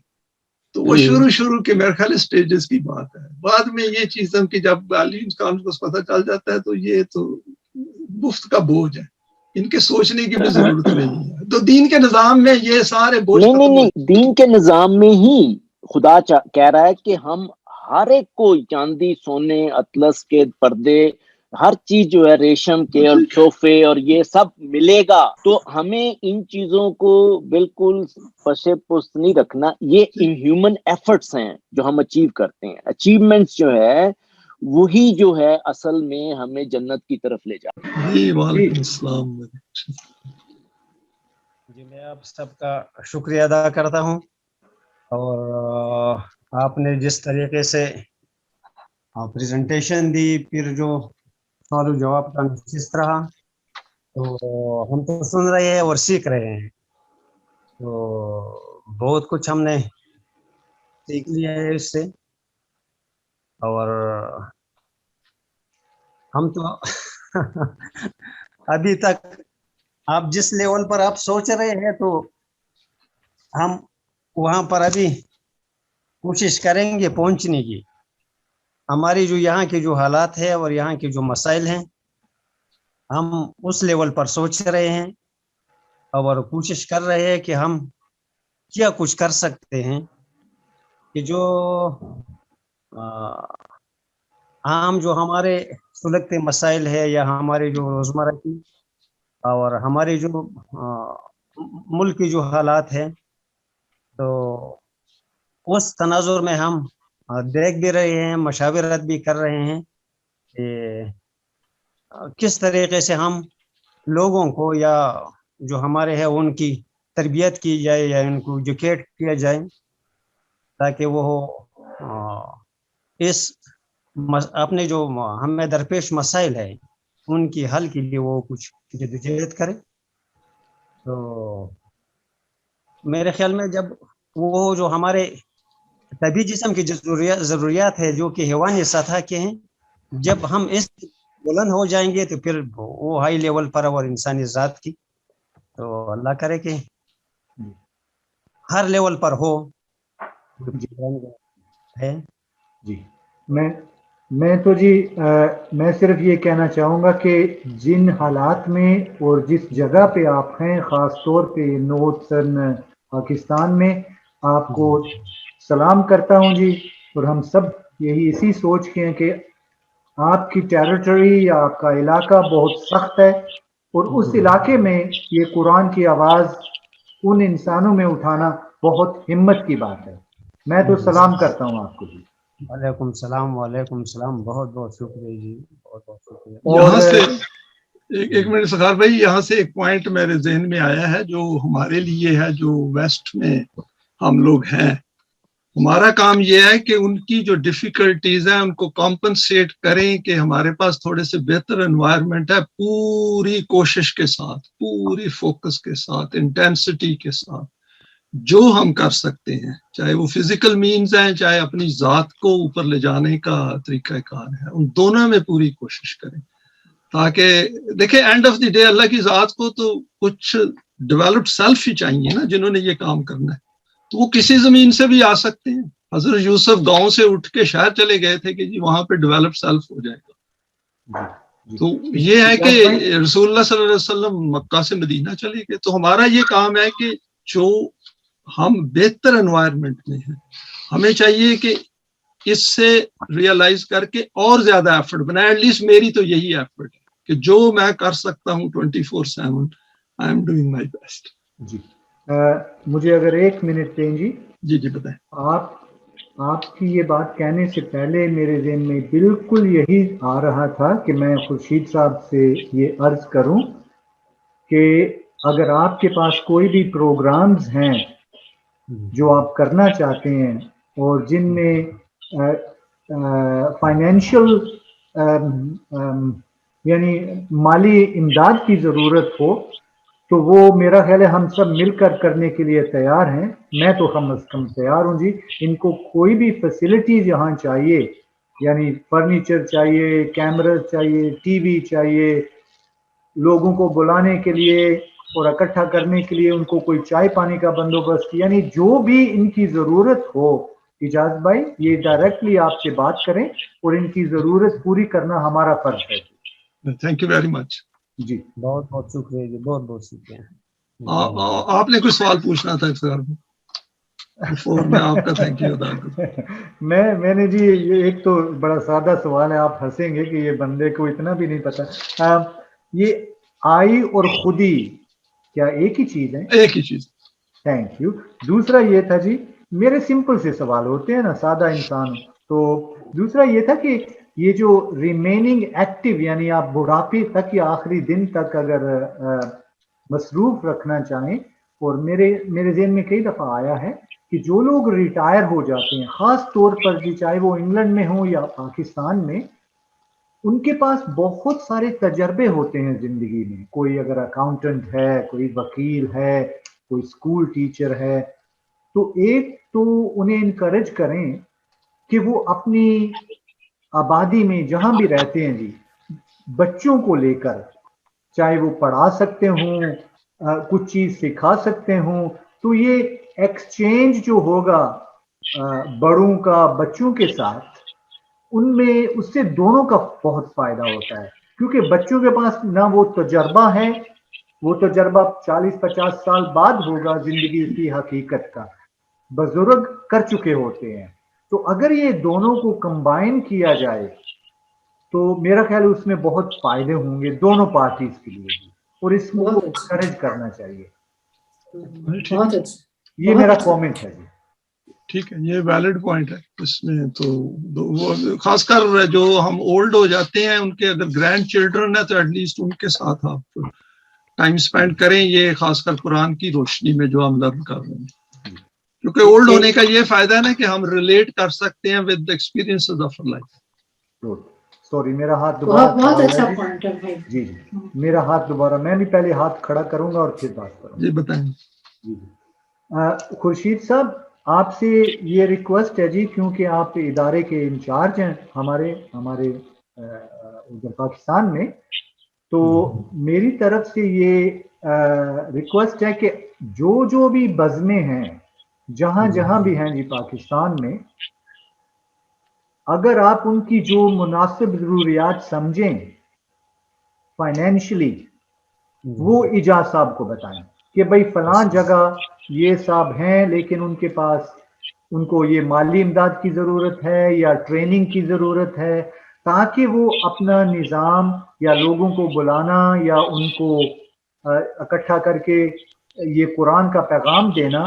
تو وہ شروع کے میرے خیال اسٹیجز کی بات ہے. بعد میں یہ چیزیں کہ جب علی انسان کو پتہ چل جاتا ہے تو یہ تو مفت کا بوجھ ہے, ان کے سوچنے کی بھی ضرورت نہیں ہے. تو دین کے نظام میں یہ سارے بوجھ نہیں, دین کے نظام میں ہی خدا کہہ رہا ہے کہ ہم ہر ایک کو چاندی, سونے, اطلس کے پردے, ہر چیز جو ہے ریشم کے اور صوفے اور یہ سب ملے گا. تو ہمیں ان چیزوں کو بالکل پشے پست نہیں رکھنا. یہ انہیومن ایفرٹس ہیں جو ہم اچیو کرتے ہیں. اچیومنٹس جو ہے وہی جو ہے اصل میں ہمیں جنت کی طرف لے جاتا ہے. وعلیکم السلام. جی میں آپ سب کا شکریہ ادا کرتا ہوں, اور آپ نے جس طریقے سے پریزنٹیشن دی, پھر جو سوال و جواب کا نشست رہا, تو ہم تو سن رہے ہیں اور سیکھ رہے ہیں. تو بہت کچھ ہم نے سیکھ لیا ہے اس سے, اور ہم تو ابھی تک آپ جس لیول پر آپ سوچ رہے ہیں تو ہم وہاں پر ابھی کوشش کریں گے پہنچنے کی. ہماری جو یہاں کے جو حالات ہے اور یہاں کے جو مسائل ہیں, ہم اس لیول پر سوچ رہے ہیں اور کوشش کر رہے ہیں کہ ہم کیا کچھ کر سکتے ہیں کہ جو عام جو ہمارے سلگتے مسائل ہے یا ہمارے جو روزمرہ کی اور ہمارے جو ملک کی جو حالات ہیں, تو اس تناظر میں ہم دیکھ بھی رہے ہیں, مشاورت بھی کر رہے ہیں کہ کس طریقے سے ہم لوگوں کو یا جو ہمارے ہیں ان کی تربیت کی جائے یا ان کو ایجوکیٹ کیا جائے, تاکہ وہ اس اپنے جو ہمیں درپیش مسائل ہے ان کی حل کے لیے وہ کچھ جدوجہد کرے. تو میرے خیال میں جب وہ جو ہمارے طبی جسم کی ضروریات ہے جو کہ حیوانی سطح کے ہیں, جب ہم اس بلند ہو جائیں گے تو پھر وہ ہائی لیول پر اور انسانی ذات کی, تو اللہ کرے کہ ہر لیول پر ہو ہے. جی میں تو جی میں صرف یہ کہنا چاہوں گا کہ جن حالات میں اور جس جگہ پہ آپ ہیں, خاص طور پہ نارتھرن پاکستان میں, آپ کو سلام کرتا ہوں جی. اور ہم سب یہی اسی سوچ کے ہیں کہ آپ کی ٹیریٹری یا آپ کا علاقہ بہت سخت ہے, اور اس علاقے میں یہ قرآن کی آواز ان انسانوں میں اٹھانا بہت ہمت کی بات ہے. میں تو سلام کرتا ہوں آپ کو جی. وعلیکم السلام. وعلیکم السلام. بہت بہت شکریہ جی, بہت بہت شکریہ. یہاں سے ایک منٹ سخار بھائی, یہاں سے ایک پوائنٹ میرے ذہن میں آیا ہے جو ہمارے لیے ہے, جو ویسٹ میں ہم لوگ ہیں. ہمارا کام یہ ہے کہ ان کی جو ڈیفیکلٹیز ہیں ان کو کمپنسیٹ کریں کہ ہمارے پاس تھوڑے سے بہتر انوائرمنٹ ہے, پوری کوشش کے ساتھ, پوری فوکس کے ساتھ, انٹینسٹی کے ساتھ جو ہم کر سکتے ہیں, چاہے وہ فزیکل مینز ہیں, چاہے اپنی ذات کو اوپر لے جانے کا طریقہ کار ہے, ان دونوں میں پوری کوشش کریں. تاکہ دیکھیں اینڈ آف دی ڈے اللہ کی ذات کو تو کچھ ڈیولپڈ سیلف ہی چاہیے نا, جنہوں نے یہ کام کرنا ہے. تو وہ کسی زمین سے بھی آ سکتے ہیں, حضرت یوسف گاؤں سے اٹھ کے شہر چلے گئے تھے کہ جی وہاں پہ ڈیولپ سیلف ہو جائے گا. تو یہ ہے کہ رسول اللہ صلی اللہ علیہ وسلم مکہ سے مدینہ چلے گئے. تو ہمارا یہ کام ہے کہ جو ہم بہتر انوائرمنٹ میں ہیں ہمیں چاہیے کہ اس سے ریئلائز کر کے اور زیادہ ایفرٹ بنائیں. ایٹ لیسٹ میری تو یہی ایفرٹ ہے کہ جو میں کر سکتا ہوں 24/7 I am doing my best. جی مجھے اگر 1 منٹ دیں جی. جی بتائیں. آپ کی یہ بات کہنے سے پہلے میرے ذہن میں بالکل یہی آ رہا تھا کہ میں خورشید صاحب سے یہ عرض کروں کہ اگر آپ کے پاس کوئی بھی پروگرامز ہیں جو آپ کرنا چاہتے ہیں اور جن میں فائنینشیل یعنی مالی امداد کی ضرورت ہو تو وہ میرا خیال ہے ہم سب مل کر کرنے کے لیے تیار ہیں. میں تو کم از کم تیار ہوں جی. ان کو کوئی بھی فیسلٹیز یہاں چاہیے, یعنی فرنیچر چاہیے, کیمرہ چاہیے, ٹی وی چاہیے, لوگوں کو بلانے کے لیے اور اکٹھا کرنے کے لیے ان کو کوئی چائے پانی کا بندوبست, یعنی جو بھی ان کی ضرورت ہو. اجاز بھائی یہ ڈائریکٹلی آپ سے بات کریں اور ان کی ضرورت پوری کرنا ہمارا فرض ہے. Thank you very much. جی بہت بہت شکریہ جی, بہت بہت شکریہ. آپ نے کوئی سوال پوچھنا تھا میں آپ کا تھینک یو ادا کروں. میں نے جی یہ ایک تو بڑا سادہ سوال ہے, آپ ہنسیں گے کہ یہ بندے کو اتنا بھی نہیں پتا. یہ آئی اور خودی کیا ایک ہی چیز ہے؟ ایک ہی چیز. Thank you. دوسرا یہ تھا جی, میرے سمپل سے سوال ہوتے ہیں نا, سادہ انسان. تو دوسرا یہ تھا کہ یہ جو ریمیننگ ایکٹیو یعنی آپ بڑھاپے تک یا آخری دن تک اگر مصروف رکھنا چاہیں, اور میرے ذہن میں کئی دفعہ آیا ہے کہ جو لوگ ریٹائر ہو جاتے ہیں خاص طور پر جی, چاہے وہ انگلینڈ میں ہوں یا پاکستان میں, ان کے پاس بہت سارے تجربے ہوتے ہیں زندگی میں. کوئی اگر اکاؤنٹنٹ ہے, کوئی وکیل ہے, کوئی اسکول ٹیچر ہے, تو ایک تو انہیں انکریج کریں کہ وہ اپنی آبادی میں جہاں بھی رہتے ہیں جی, بچوں کو لے کر چاہے وہ پڑھا سکتے ہوں, کچھ چیز سکھا سکتے ہوں, تو یہ ایکسچینج جو ہوگا بڑوں کا بچوں کے ساتھ, ان میں اس سے دونوں کا بہت فائدہ ہوتا ہے. کیونکہ بچوں کے پاس نہ وہ تجربہ ہے, وہ تجربہ 40-50 سال بعد ہوگا زندگی کی حقیقت کا, بزرگ کر چکے ہوتے ہیں. تو اگر یہ دونوں کو کمبائن کیا جائے تو میرا خیال اس میں بہت فائدے ہوں گے دونوں پارٹیز کے لیے, اور اس کو انکریج کرنا چاہیے. بہت اچھا, یہ میرا کامنٹ ہے جی. ٹھیک ہے, یہ ویلڈ پوائنٹ ہے. اس میں تو خاص کر جو ہم اولڈ ہو جاتے ہیں ان کے اگر گرینڈ چلڈرن ہے تو ایٹ لیسٹ ان کے ساتھ آپ ٹائم اسپینڈ کریں. یہ خاص کر قرآن کی روشنی میں جو ہم لرن کر رہے ہیں, کیونکہ اولڈ ہونے کا یہ فائدہ ہے نا کہ ہم ریلیٹ کر سکتے ہیں with experiences of life. Sorry میرا ہاتھ دوبارہ, بہت اچھا پوائنٹ ہے بھائی. جی میرا ہاتھ دوبارہ, میں بھی پہلے ہاتھ کھڑا کروں گا اور پھر بات کروں گا. جی بتائیں. جی خورشید صاحب آپ سے یہ ریکویسٹ ہے جی, کیونکہ آپ ادارے کے انچارج ہیں ہمارے ادھر پاکستان میں, تو میری طرف سے یہ ریکویسٹ ہے کہ جو بھی بزمیں ہیں جہاں بھی ہیں جی پاکستان میں, اگر آپ ان کی جو مناسب ضروریات سمجھیں فائنینشلی, وہ اجاز صاحب کو بتائیں کہ بھئی فلاں جگہ یہ صاحب ہیں لیکن ان کے پاس ان کو یہ مالی امداد کی ضرورت ہے یا ٹریننگ کی ضرورت ہے, تاکہ وہ اپنا نظام یا لوگوں کو بلانا یا ان کو اکٹھا کر کے یہ قرآن کا پیغام دینا,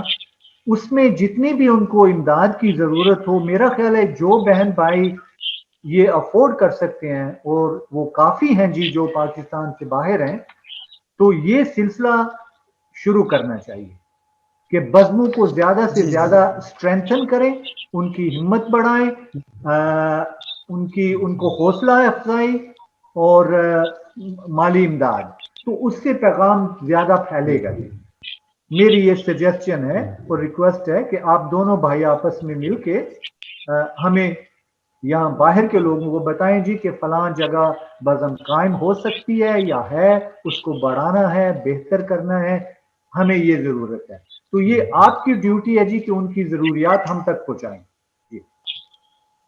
اس میں جتنی بھی ان کو امداد کی ضرورت ہو, میرا خیال ہے جو بہن بھائی یہ افورڈ کر سکتے ہیں اور وہ کافی ہیں جی جو پاکستان سے باہر ہیں, تو یہ سلسلہ شروع کرنا چاہیے کہ بزموں کو زیادہ سے زیادہ اسٹرینتھن کریں, ان کی ہمت بڑھائیں, ان کو حوصلہ افزائی اور مالی امداد, تو اس سے پیغام زیادہ پھیلے گا. میری یہ سجیسشن ہے اور ریکویسٹ ہے کہ آپ دونوں بھائی آپس میں مل کے ہمیں یہاں باہر کے لوگوں کو بتائیں جی کہ فلاں جگہ بزم قائم ہو سکتی ہے یا ہے, اس کو بڑھانا ہے, بہتر کرنا ہے, ہمیں یہ ضرورت ہے. تو یہ آپ کی ڈیوٹی ہے جی کہ ان کی ضروریات ہم تک پہنچائیں.